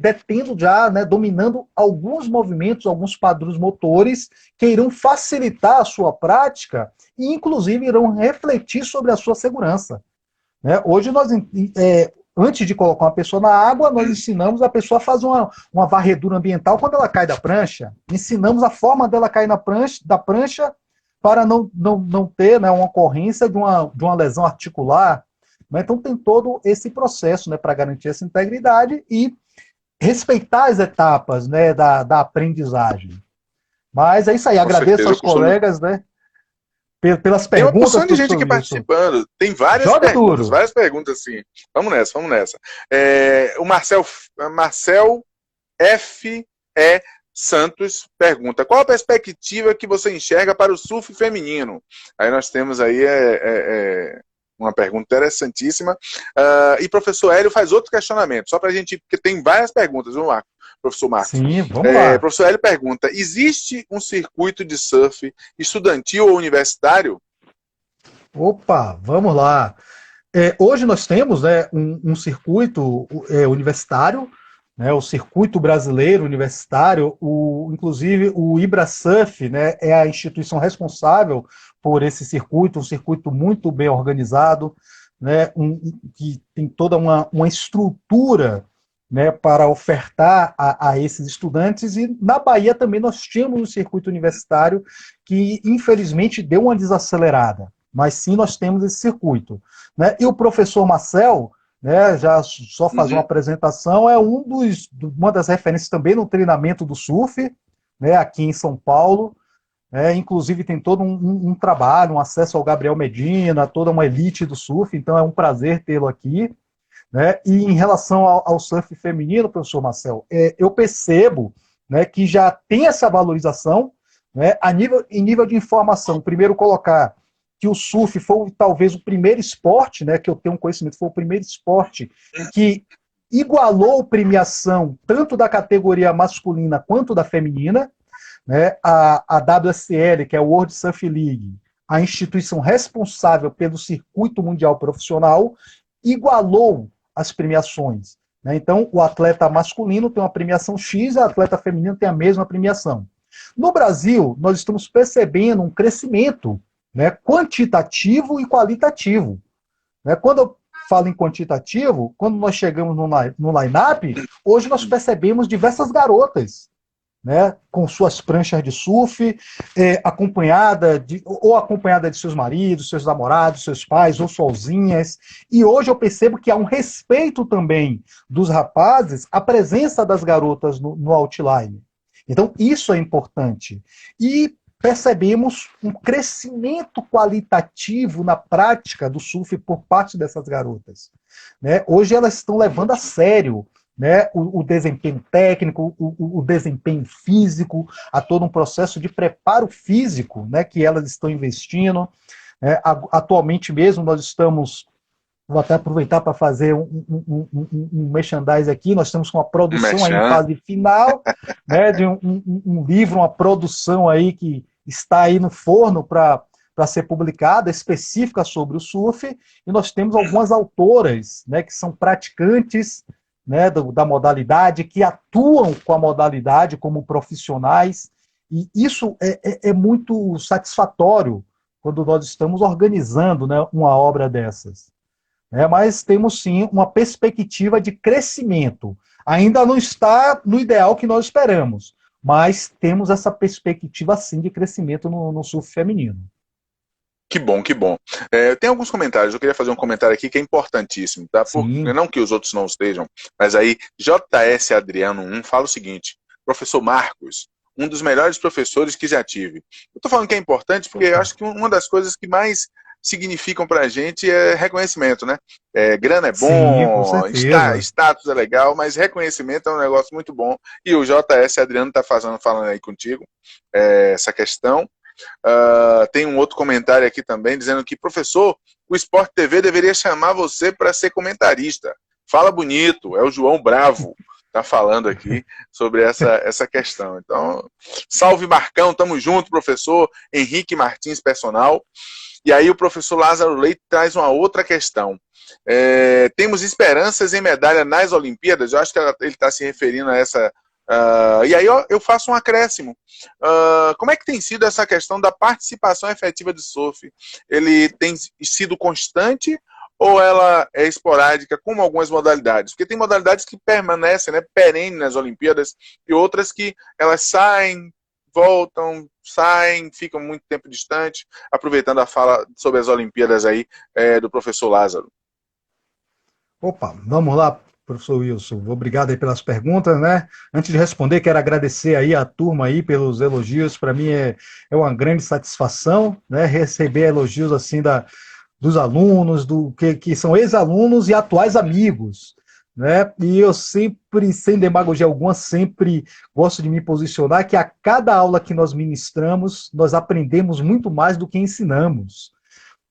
detendo já, né, dominando alguns movimentos, alguns padrões motores que irão facilitar a sua prática e, inclusive, irão refletir sobre a sua segurança. Né? Hoje, nós, antes de colocar uma pessoa na água, nós ensinamos a pessoa a fazer uma varredura ambiental quando ela cai da prancha. Ensinamos a forma dela cair da prancha para não ter, né, uma ocorrência de uma lesão articular. Então tem todo esse processo, né, para garantir essa integridade e respeitar as etapas, né, da aprendizagem. Mas é isso aí, agradeço aos colegas, né, pelas perguntas. Tem uma porção de gente aqui participando, tem várias perguntas, assim. Vamos nessa. O Marcel F.E. Santos pergunta: qual a perspectiva que você enxerga para o surf feminino? Aí nós temos aí uma pergunta interessantíssima. E professor Hélio faz outro questionamento, só para a gente, porque tem várias perguntas, vamos lá, professor Marcos. Sim, vamos lá. Professor Hélio pergunta: existe um circuito de surf estudantil ou universitário? Opa, vamos lá. Hoje nós temos, né, um circuito universitário, né, o circuito brasileiro universitário, inclusive o IBRASURF, né, é a instituição responsável por esse circuito, um circuito muito bem organizado, né, que tem toda uma estrutura, né, para ofertar a esses estudantes, e na Bahia também nós tínhamos um circuito universitário que infelizmente deu uma desacelerada, mas sim nós temos esse circuito, né, e o professor Marcel, né, já só fazer uma apresentação, é uma das referências também no treinamento do surf, né, aqui em São Paulo, inclusive tem todo um trabalho, um acesso ao Gabriel Medina, toda uma elite do surf, então é um prazer tê-lo aqui, né, e em relação ao surf feminino, professor Marcel, eu percebo, né, que já tem essa valorização, né, em nível de informação, primeiro colocar que o surf foi talvez o primeiro esporte, né, que eu tenho um conhecimento, foi o primeiro esporte que igualou premiação tanto da categoria masculina quanto da feminina, né, a WSL, que é a World Surf League, a instituição responsável pelo circuito mundial profissional, igualou as premiações, né? Então, o atleta masculino tem uma premiação X, a atleta feminina tem a mesma premiação. No Brasil, nós estamos percebendo um crescimento, né, quantitativo e qualitativo. Né? Quando eu falo em quantitativo, quando nós chegamos no line-up, hoje nós percebemos diversas garotas, né, com suas pranchas de surf, acompanhada de seus maridos, seus namorados, seus pais, ou sozinhas. E hoje eu percebo que há um respeito também dos rapazes à presença das garotas no outline. Então, isso é importante. E percebemos um crescimento qualitativo na prática do surf por parte dessas garotas. Né? Hoje elas estão levando a sério, né, o desempenho técnico, o desempenho físico, a todo um processo de preparo físico, né, que elas estão investindo. Atualmente mesmo nós estamos, vou até aproveitar para fazer um merchandise aqui, nós estamos com uma produção aí em fase final, né, de um livro, uma produção aí que está aí no forno para ser publicada, específica sobre o surf, e nós temos algumas autoras, né, que são praticantes, né, da modalidade, que atuam com a modalidade como profissionais, e isso é muito satisfatório quando nós estamos organizando, né, uma obra dessas. Mas temos sim uma perspectiva de crescimento. Ainda não está no ideal que nós esperamos, mas temos essa perspectiva sim de crescimento no surf feminino. Que bom, que bom. Tem alguns comentários, eu queria fazer um comentário aqui que é importantíssimo, tá? Não que os outros não estejam, mas aí, JS Adriano 1 fala o seguinte: professor Marcos, um dos melhores professores que já tive. Eu tô falando que é importante porque eu acho que uma das coisas que mais significam pra gente é reconhecimento, né? Grana é bom, status é legal, mas reconhecimento é um negócio muito bom, e o JS Adriano tá falando aí contigo essa questão. Tem um outro comentário aqui também dizendo que, professor, o Sport TV deveria chamar você para ser comentarista. Fala bonito, é o João Bravo tá falando aqui sobre essa questão. Então, salve Marcão, tamo junto, professor Henrique Martins Personal. E aí o professor Lázaro Leite traz uma outra questão. Temos esperanças em medalha nas Olimpíadas? Eu acho que ele está se referindo a essa... e aí eu faço um acréscimo. Como é que tem sido essa questão da participação efetiva do surf? Ele tem sido constante ou ela é esporádica, como algumas modalidades? Porque tem modalidades que permanecem, né, perene nas Olimpíadas, e outras que elas saem, voltam, saem, ficam muito tempo distante. Aproveitando a fala sobre as Olimpíadas aí do professor Lázaro. Opa, vamos lá, professor Wilson. Obrigado aí pelas perguntas, né? Antes de responder, quero agradecer aí a turma aí pelos elogios. Para mim é uma grande satisfação, né, receber elogios assim dos alunos, que são ex-alunos e atuais amigos, né? E eu sempre, sem demagogia alguma, sempre gosto de me posicionar que a cada aula que nós ministramos, nós aprendemos muito mais do que ensinamos.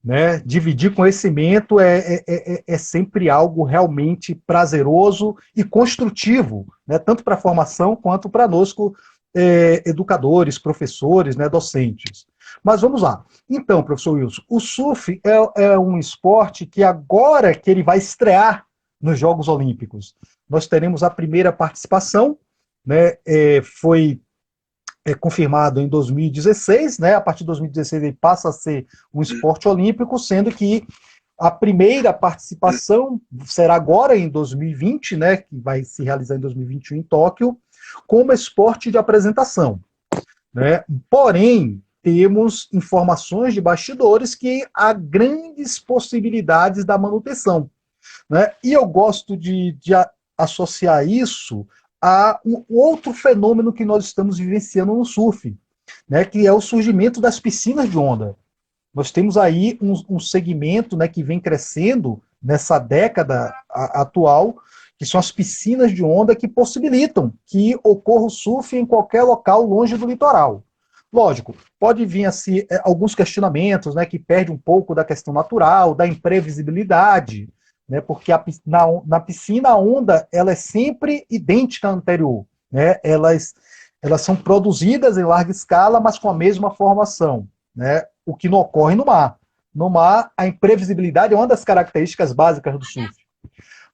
Né? Dividir conhecimento é sempre algo realmente prazeroso e construtivo, né? Tanto para a formação quanto para nós, educadores, professores, né, docentes. Mas vamos lá. Então, professor Wilson, o surf é um esporte que agora que ele vai estrear, nos Jogos Olímpicos. Nós teremos a primeira participação, né, foi confirmado em 2016, né, a partir de 2016 ele passa a ser um esporte olímpico, sendo que a primeira participação será agora em 2020, né, que vai se realizar em 2021 em Tóquio, como esporte de apresentação, né? Porém, temos informações de bastidores que há grandes possibilidades da manutenção, né? E eu gosto de associar isso a um outro fenômeno que nós estamos vivenciando no surf, né, que é o surgimento das piscinas de onda. Nós temos aí um segmento, né, que vem crescendo nessa década atual, que são as piscinas de onda que possibilitam que ocorra o surf em qualquer local longe do litoral. Lógico, pode vir assim, alguns questionamentos, né, que perde um pouco da questão natural, da imprevisibilidade, né, porque na piscina a onda ela é sempre idêntica à anterior. Né, elas são produzidas em larga escala, mas com a mesma formação, né, o que não ocorre no mar. No mar, a imprevisibilidade é uma das características básicas do surf.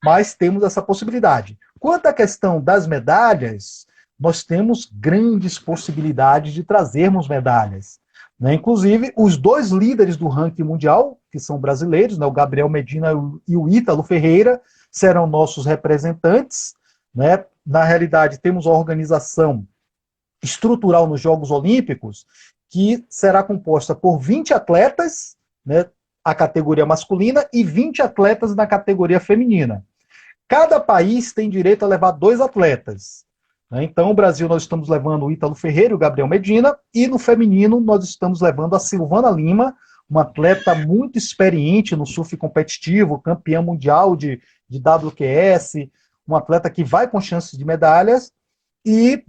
Mas temos essa possibilidade. Quanto à questão das medalhas, nós temos grandes possibilidades de trazermos medalhas. Né? Inclusive, os dois líderes do ranking mundial, que são brasileiros, né, o Gabriel Medina e o Ítalo Ferreira, serão nossos representantes. Né? Na realidade, temos uma organização estrutural nos Jogos Olímpicos que será composta por 20 atletas, né, a categoria masculina, e 20 atletas na categoria feminina. Cada país tem direito a levar 2 atletas. Né? Então, o Brasil, nós estamos levando o Ítalo Ferreira e o Gabriel Medina, e no feminino nós estamos levando a Silvana Lima, uma atleta muito experiente no surf competitivo, campeã mundial de WQS, uma atleta que vai com chances de medalha, e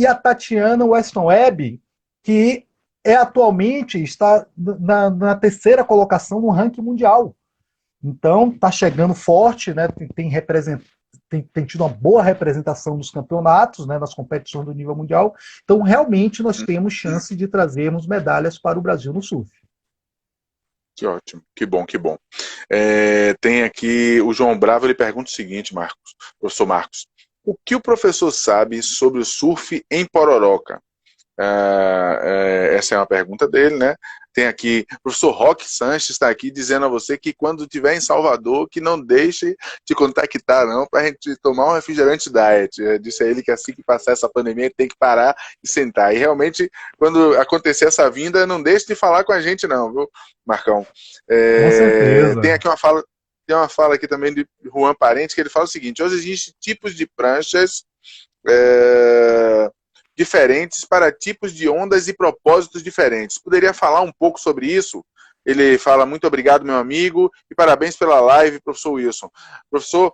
a Tatiana Weston Webb, que atualmente está na terceira colocação no ranking mundial. Então, está chegando forte, né? Tem tido uma boa representação nos campeonatos, né, nas competições do nível mundial. Então, realmente, nós temos chance de trazermos medalhas para o Brasil no surf. Que ótimo, que bom, que bom. Tem aqui o João Bravo, ele pergunta o seguinte, professor Marcos, o que o professor sabe sobre o surf em Pororoca? Essa é uma pergunta dele, né? Tem aqui, o professor Roque Sanches está aqui dizendo a você que quando estiver em Salvador, que não deixe de contactar não, para a gente tomar um refrigerante diet. Disse a ele que assim que passar essa pandemia tem que parar e sentar. E realmente, quando acontecer essa vinda, não deixe de falar com a gente não, viu, Marcão? Com certeza. Tem aqui uma fala aqui também de Juan Parente, que ele fala o seguinte, hoje existem tipos de pranchas diferentes para tipos de ondas e propósitos diferentes. Poderia falar um pouco sobre isso? Ele fala, muito obrigado, meu amigo, e parabéns pela live, professor Wilson. Professor,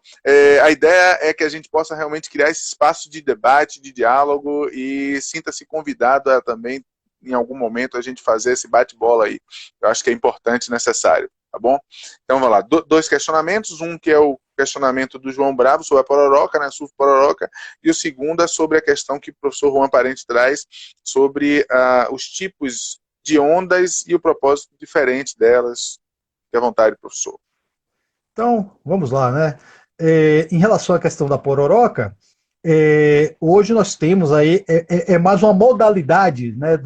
a ideia é que a gente possa realmente criar esse espaço de debate, de diálogo, e sinta-se convidado a também, em algum momento, a gente fazer esse bate-bola aí. Eu acho que é importante e necessário, tá bom? Então, vamos lá. 2 questionamentos, um que é o questionamento do João Bravo sobre a Pororoca, né, surf Pororoca, e o segundo é sobre a questão que o professor Juan Parente traz sobre os tipos de ondas e o propósito diferente delas. Fique à vontade, professor. Então, vamos lá, né? Em relação à questão da Pororoca, hoje nós temos aí, mais uma modalidade, né,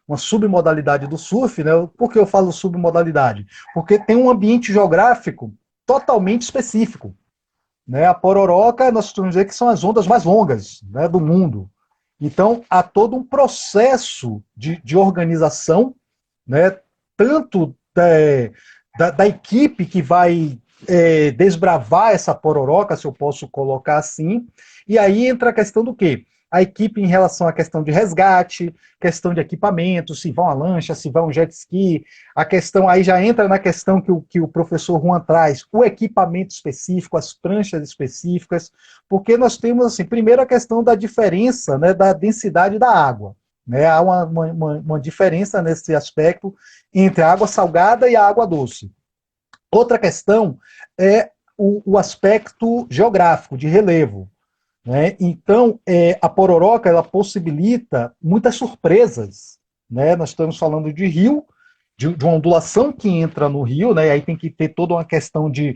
uma submodalidade do surf, né? Por que eu falo submodalidade? Porque tem um ambiente geográfico totalmente específico. Né? A Pororoca, nós podemos dizer que são as ondas mais longas, né, do mundo. Então, há todo um processo de organização, né, tanto da equipe que vai desbravar essa Pororoca, se eu posso colocar assim, e aí entra a questão do quê? A equipe em relação à questão de resgate, questão de equipamento, se vai uma lancha, se vai um jet ski, a questão aí já entra na questão que o professor Juan traz, o equipamento específico, as pranchas específicas, porque nós temos, assim, primeiro a questão da diferença, né, da densidade da água. Né, há uma diferença nesse aspecto entre a água salgada e a água doce. Outra questão é o aspecto geográfico, de relevo. Né? Então, a Pororoca ela possibilita muitas surpresas. Né? Nós estamos falando de rio, de uma ondulação que entra no rio, né? Aí tem que ter toda uma questão de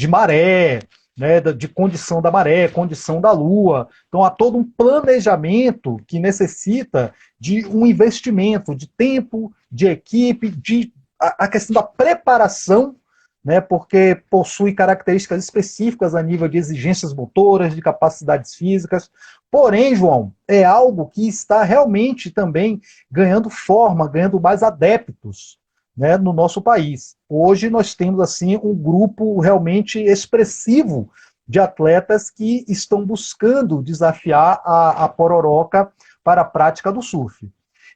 maré, né, de condição da maré, condição da lua. Então há todo um planejamento que necessita de um investimento de tempo, de equipe, de a questão da preparação, né, porque possui características específicas a nível de exigências motoras, de capacidades físicas. Porém, João, é algo que está realmente também ganhando forma, ganhando mais adeptos, né, no nosso país. Hoje nós temos assim um grupo realmente expressivo de atletas que estão buscando desafiar a pororoca para a prática do surf.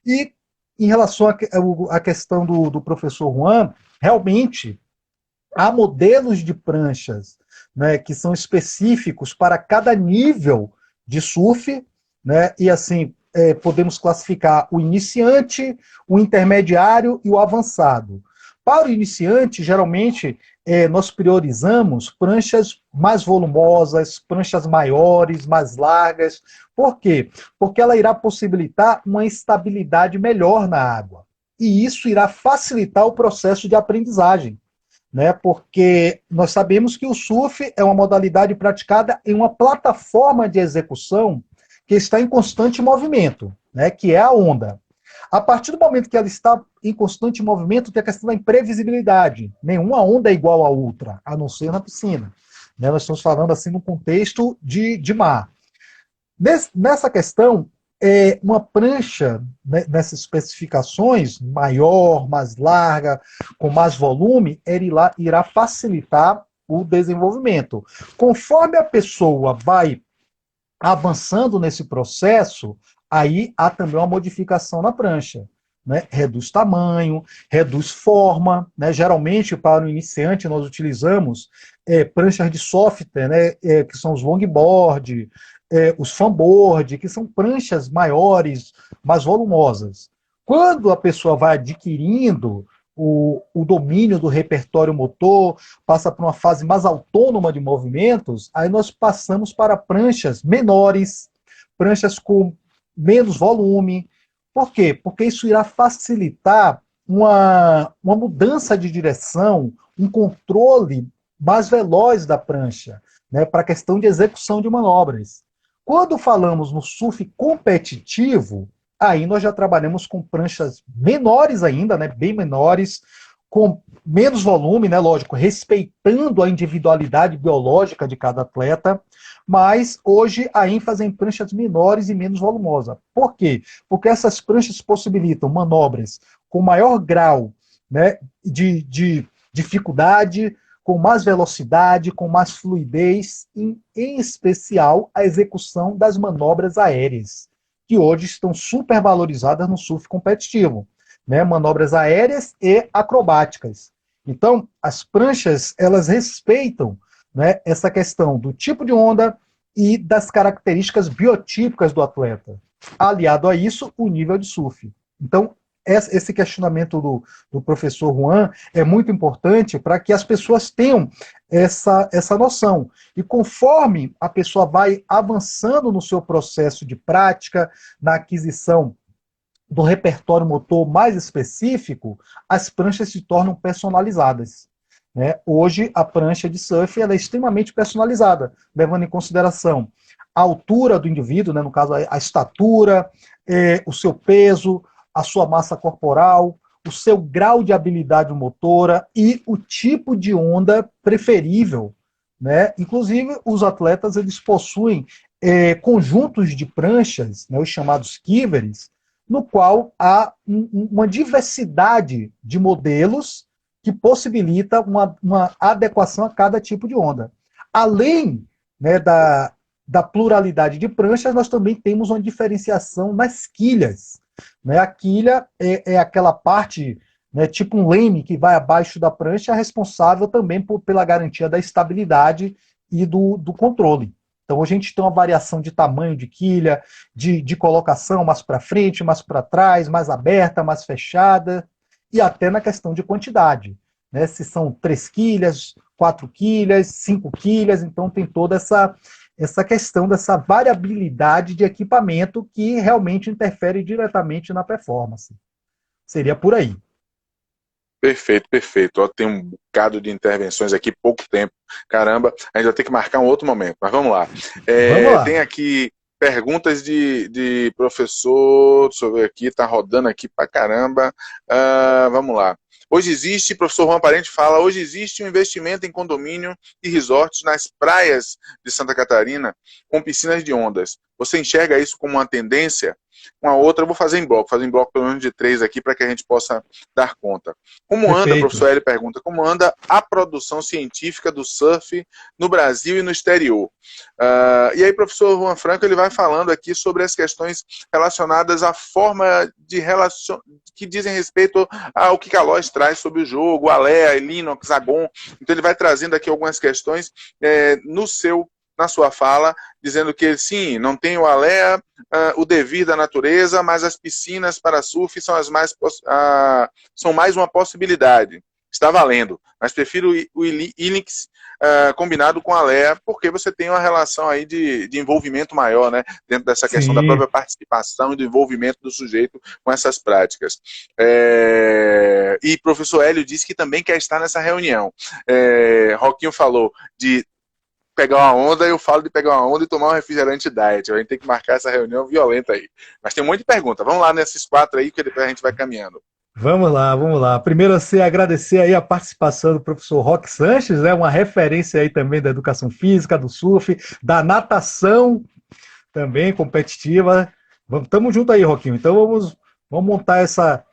E em relação à questão do professor Juan, realmente há modelos de pranchas, né, que são específicos para cada nível de surf, né, e assim podemos classificar o iniciante, o intermediário e o avançado. Para o iniciante, geralmente, nós priorizamos pranchas mais volumosas, pranchas maiores, mais largas. Por quê? Porque ela irá possibilitar uma estabilidade melhor na água. E isso irá facilitar o processo de aprendizagem, né? Porque nós sabemos que o surf é uma modalidade praticada em uma plataforma de execução que está em constante movimento, né? Que é a onda. A partir do momento que ela está em constante movimento, tem a questão da imprevisibilidade. Nenhuma onda é igual à outra, a não ser na piscina, né? Nós estamos falando assim no contexto de mar. Nessa questão, uma prancha, né, nessas especificações, maior, mais larga, com mais volume, ela irá facilitar o desenvolvimento. Conforme a pessoa vai avançando nesse processo, aí há também uma modificação na prancha. Né? Reduz tamanho, reduz forma. Né? Geralmente, para o iniciante, nós utilizamos pranchas de software, né? Que são os longboard, os fanboard, que são pranchas maiores, mais volumosas. Quando a pessoa vai adquirindo o domínio do repertório motor, passa por uma fase mais autônoma de movimentos, aí nós passamos para pranchas menores, pranchas com menos volume. Por quê? Porque isso irá facilitar uma mudança de direção, um controle mais veloz da prancha, né, para a questão de execução de manobras. Quando falamos no surf competitivo, aí nós já trabalhamos com pranchas menores ainda, né, bem menores, com menos volume, né, lógico, respeitando a individualidade biológica de cada atleta, mas hoje a ênfase é em pranchas menores e menos volumosas. Por quê? Porque essas pranchas possibilitam manobras com maior grau, né, de dificuldade, com mais velocidade, com mais fluidez, em especial a execução das manobras aéreas, que hoje estão supervalorizadas no surf competitivo, né? Manobras aéreas e acrobáticas. Então, as pranchas, elas respeitam, né, essa questão do tipo de onda e das características biotípicas do atleta. Aliado a isso, o nível de surf. Então, esse questionamento do professor Juan é muito importante para que as pessoas tenham essa noção. E conforme a pessoa vai avançando no seu processo de prática, na aquisição do repertório motor mais específico, as pranchas se tornam personalizadas. Né? Hoje, a prancha de surf ela é extremamente personalizada, levando em consideração a altura do indivíduo, né? No caso, a estatura, o seu peso, a sua massa corporal, o seu grau de habilidade motora e o tipo de onda preferível. Né? Inclusive, os atletas eles possuem conjuntos de pranchas, né, os chamados quíveres, no qual há uma diversidade de modelos que possibilita uma adequação a cada tipo de onda. Além, né, da pluralidade de pranchas, nós também temos uma diferenciação nas quilhas. Né? A quilha é aquela parte, né, tipo um leme que vai abaixo da prancha, responsável também pela garantia da estabilidade e do controle. Então a gente tem uma variação de tamanho de quilha, de colocação mais para frente, mais para trás, mais aberta, mais fechada, e até na questão de quantidade. Né? Se são 3 quilhas, 4 quilhas, 5 quilhas, então tem toda essa questão dessa variabilidade de equipamento que realmente interfere diretamente na performance. Seria por aí. Perfeito, perfeito. Ó, tem um bocado de intervenções aqui, pouco tempo. Caramba, a gente vai ter que marcar um outro momento, mas vamos lá. Vamos Tem lá. aqui perguntas de professor, deixa eu ver aqui, tá rodando aqui pra caramba. Vamos lá. Hoje existe, professor Juan Parente fala, hoje existe um investimento em condomínio e resorts nas praias de Santa Catarina com piscinas de ondas. Você enxerga isso como uma tendência? Uma outra, eu vou fazer em bloco pelo menos de 3 aqui para que a gente possa dar conta. Como anda, Perfeito. professor L pergunta, como anda a produção científica do surf no Brasil e no exterior? E aí, professor Juan Franco, ele vai falando aqui sobre as questões relacionadas à forma de relação que dizem respeito ao que Calóis traz sobre o jogo, Alea, Linux, Agon. Então ele vai trazendo aqui algumas questões na sua fala, dizendo que sim, não tem o Alea, o devir da natureza, mas as piscinas para surf são mais uma possibilidade. Está valendo, mas prefiro o Linux combinado com a Alea, porque você tem uma relação aí de envolvimento maior, né, dentro dessa questão da Sim. própria participação e do envolvimento do sujeito com essas práticas. E professor Hélio disse que também quer estar nessa reunião. Roquinho falou de pegar uma onda, eu falo de pegar uma onda e tomar um refrigerante diet. A gente tem que marcar essa reunião violenta aí. Mas tem um monte de pergunta. Vamos lá nesses 4 aí, que depois a gente vai caminhando. Vamos lá, vamos lá. Primeiro, você agradecer aí a participação do professor Roque Sanches, né, uma referência aí também da educação física, do surf, da natação também competitiva. Estamos juntos aí, Roquinho. Então vamos montar essa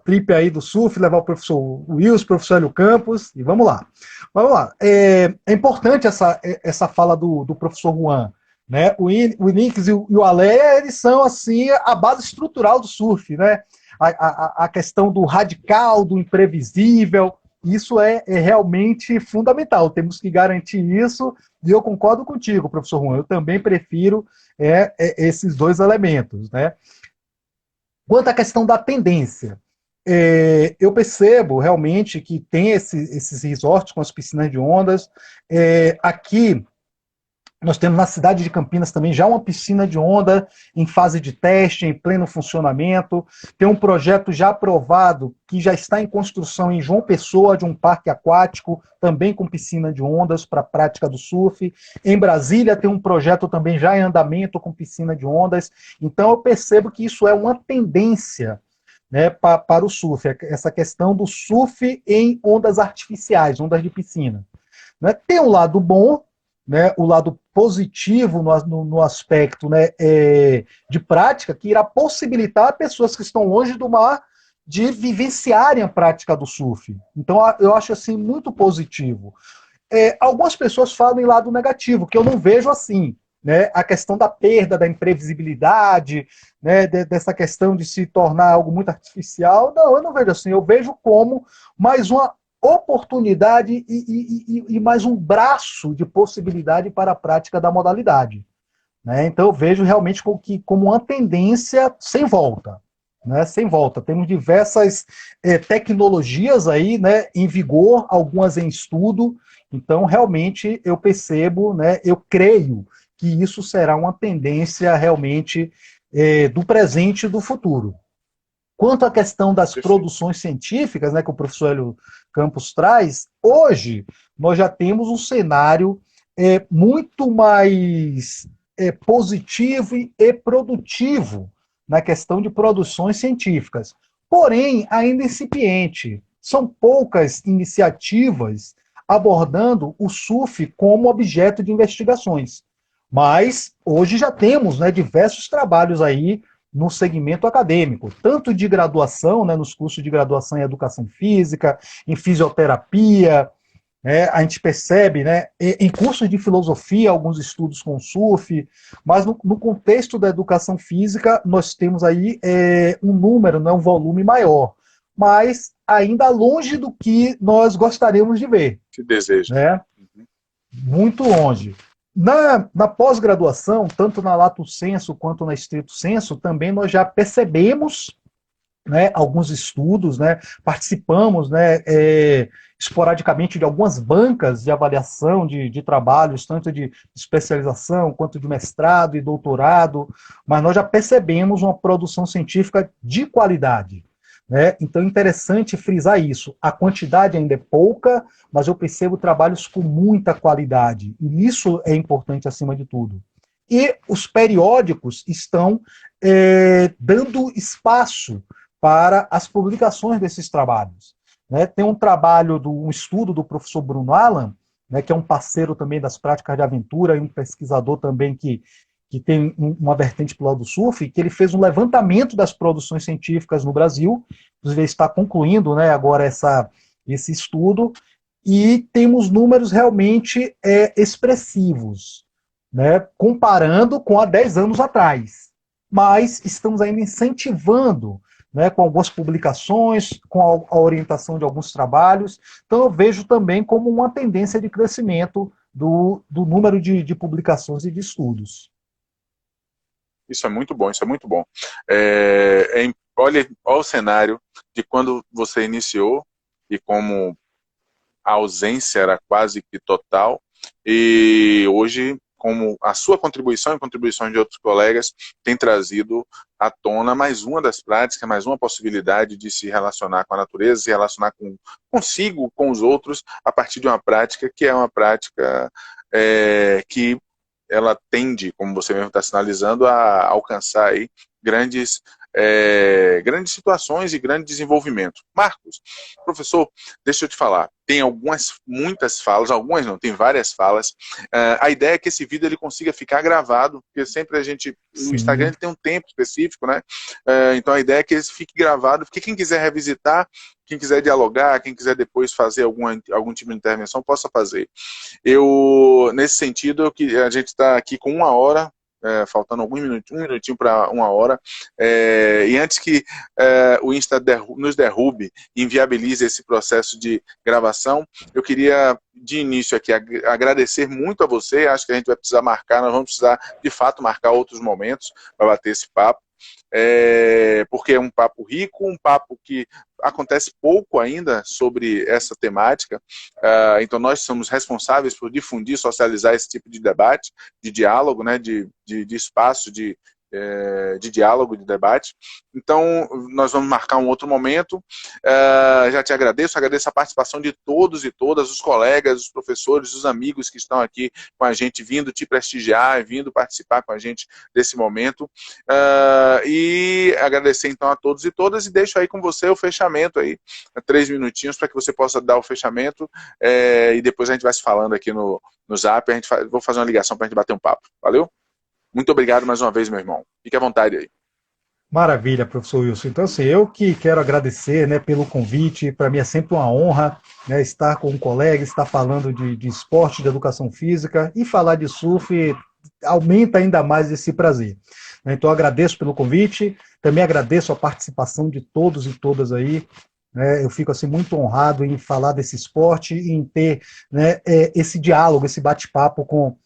trip aí do surf, levar o professor Wilson, o professor Hélio Campos, e vamos lá. Vamos lá. É importante essa fala do professor Juan. Né? O Inix e o Alea, eles são assim a base estrutural do surf, né? A questão do radical, do imprevisível, isso é realmente fundamental. Temos que garantir isso, e eu concordo contigo, professor Juan. Eu também prefiro esses dois elementos. Né? Quanto à questão da tendência, eu percebo realmente que tem esses resorts com as piscinas de ondas. Aqui nós temos na cidade de Campinas também já uma piscina de onda em fase de teste, em pleno funcionamento. Tem um projeto já aprovado que já está em construção em João Pessoa, de um parque aquático, também com piscina de ondas para a prática do surf. Em Brasília tem um projeto também já em andamento com piscina de ondas. Então eu percebo que isso é uma tendência, né, para o surf, essa questão do surf em ondas artificiais, ondas de piscina. Né? Tem um lado bom, né, o lado positivo no aspecto, né, de prática, que irá possibilitar pessoas que estão longe do mar de vivenciarem a prática do surf. Então, eu acho assim muito positivo. Algumas pessoas falam em lado negativo, que eu não vejo assim. Né, a questão da perda, da imprevisibilidade, né, dessa questão de se tornar algo muito artificial. Não, eu não vejo assim. Eu vejo como mais uma oportunidade e mais um braço de possibilidade para a prática da modalidade. Né? Então eu vejo realmente como uma tendência sem volta. Né? Sem volta. Temos diversas tecnologias aí, né, em vigor, algumas em estudo. Então realmente eu percebo, né, eu creio que isso será uma tendência realmente do presente e do futuro. Quanto à questão das produções científicas, né, que o professor Hélio Campos traz, hoje nós já temos um cenário muito mais positivo e produtivo na questão de produções científicas. Porém, ainda incipiente. São poucas iniciativas abordando o surf como objeto de investigações. Mas hoje já temos, né, diversos trabalhos aí no segmento acadêmico, tanto de graduação, né, nos cursos de graduação em educação física, em fisioterapia, né, a gente percebe, né, em cursos de filosofia, alguns estudos com surf, mas no contexto da educação física, nós temos aí um número, né, um volume maior, mas ainda longe do que nós gostaríamos de ver. Que desejo. Né? Muito longe. Na pós-graduação, tanto na lato sensu quanto na estrito sensu, também nós já percebemos, né, alguns estudos, né, participamos, né, esporadicamente de algumas bancas de avaliação de trabalhos, tanto de especialização quanto de mestrado e doutorado, mas nós já percebemos uma produção científica de qualidade. né? Então é interessante frisar isso. A quantidade ainda é pouca, mas eu percebo trabalhos com muita qualidade. E isso é importante acima de tudo. E os periódicos estão dando espaço para as publicações desses trabalhos. Né? Tem um trabalho, um estudo do professor Bruno Alan, né, que é um parceiro também das práticas de aventura e um pesquisador também que tem uma vertente para o lado do surf, que ele fez um levantamento das produções científicas no Brasil, inclusive ele está concluindo, né, agora esse estudo, e temos números realmente expressivos, né, comparando com há 10 anos atrás. Mas estamos ainda incentivando, né, com algumas publicações, com a orientação de alguns trabalhos. Então eu vejo também como uma tendência de crescimento do número de publicações e de estudos. Isso é muito bom, isso é muito bom. Olha o cenário de quando você iniciou e como a ausência era quase que total, e hoje, como a sua contribuição e contribuição de outros colegas tem trazido à tona mais uma das práticas, mais uma possibilidade de se relacionar com a natureza, se relacionar consigo, com os outros, a partir de uma prática que é uma prática que ela tende, como você mesmo está sinalizando, a alcançar aí grandes situações e grande desenvolvimento. Marcos, professor, deixa eu te falar, tem muitas falas, algumas não, tem várias falas. A ideia é que esse vídeo ele consiga ficar gravado, porque sempre o Instagram ele tem um tempo específico, né? Então a ideia é que ele fique gravado, porque quem quiser revisitar, quem quiser dialogar, quem quiser depois fazer algum tipo de intervenção, possa fazer. Nesse sentido, a gente está aqui com 1 hora, faltando um minutinho para 1 hora, e antes que o Insta nos derrube e inviabilize esse processo de gravação, eu queria de início aqui agradecer muito a você. Acho que a gente vai precisar nós vamos precisar de fato marcar outros momentos para bater esse papo, porque é um papo rico, um papo que acontece pouco ainda sobre essa temática. Então nós somos responsáveis por difundir, socializar esse tipo de debate, de diálogo, né, de espaço de diálogo, de debate. Então nós vamos marcar um outro momento. Já te agradeço a participação de todos e todas, os colegas, os professores, os amigos que estão aqui com a gente, vindo te prestigiar, vindo participar com a gente desse momento, e agradecer então a todos e todas, e deixo aí com você o fechamento aí, 3 minutinhos para que você possa dar o fechamento, e depois a gente vai se falando aqui no Zap, vou fazer uma ligação para a gente bater um papo. Valeu? Muito obrigado mais uma vez, meu irmão. Fique à vontade aí. Maravilha, professor Wilson. Então, assim, eu que quero agradecer, né, pelo convite. Para mim é sempre uma honra, né, estar com um colega, estar falando de esporte, de educação física, e falar de surf aumenta ainda mais esse prazer. Então, eu agradeço pelo convite, também agradeço a participação de todos e todas aí. Eu fico assim, muito honrado em falar desse esporte e em ter, né, esse diálogo, esse bate-papo com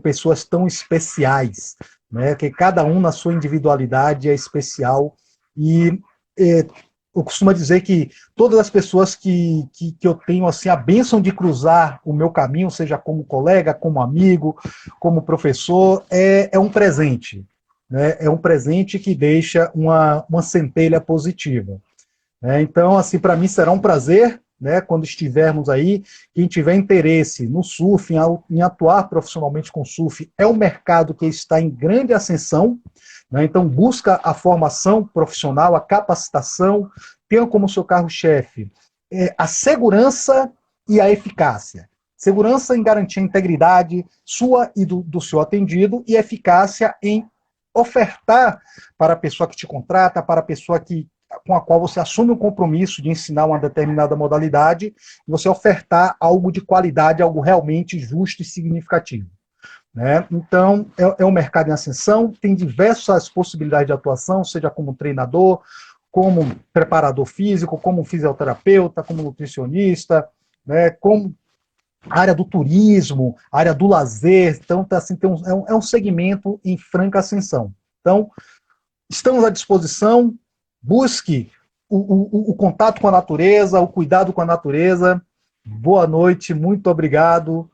pessoas tão especiais, né, que cada um na sua individualidade é especial, e eu costumo dizer que todas as pessoas que eu tenho assim, a bênção de cruzar o meu caminho, seja como colega, como amigo, como professor, é um presente, né, é um presente que deixa uma centelha positiva. Então, assim, para mim será um prazer, né, quando estivermos aí. Quem tiver interesse no surf, em atuar profissionalmente com surf, é um mercado que está em grande ascensão, né, então busca a formação profissional, a capacitação, tenha como seu carro-chefe a segurança e a eficácia. Segurança em garantir a integridade sua e do seu atendido, e eficácia em ofertar para a pessoa que te contrata, para a pessoa com a qual você assume um compromisso de ensinar uma determinada modalidade, você ofertar algo de qualidade, algo realmente justo e significativo. Né? Então, é um mercado em ascensão, tem diversas possibilidades de atuação, seja como treinador, como preparador físico, como fisioterapeuta, como nutricionista, né? Como área do turismo, área do lazer. Então, assim, é um segmento em franca ascensão. Então, estamos à disposição. Busque o contato com a natureza, o cuidado com a natureza. Boa noite, muito obrigado.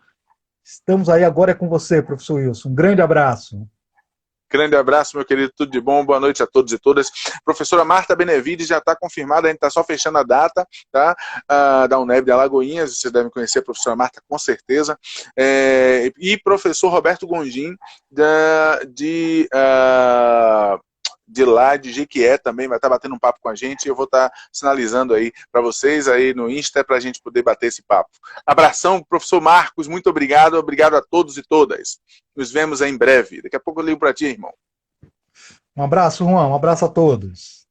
Estamos aí agora com você, professor Wilson. Um grande abraço. Grande abraço, meu querido, tudo de bom, boa noite a todos e todas. Professora Marta Benevides já está confirmada, a gente está só fechando a data, tá? Da UNEB de Alagoinhas, vocês devem conhecer a professora Marta com certeza. E professor Roberto Gondim, de lá, de Jequié também, vai estar batendo um papo com a gente, e eu vou estar sinalizando aí para vocês aí no Insta, para a gente poder bater esse papo. Abração, professor Marcos, muito obrigado, obrigado a todos e todas. Nos vemos aí em breve. Daqui a pouco eu ligo para ti, irmão. Um abraço, Juan, um abraço a todos.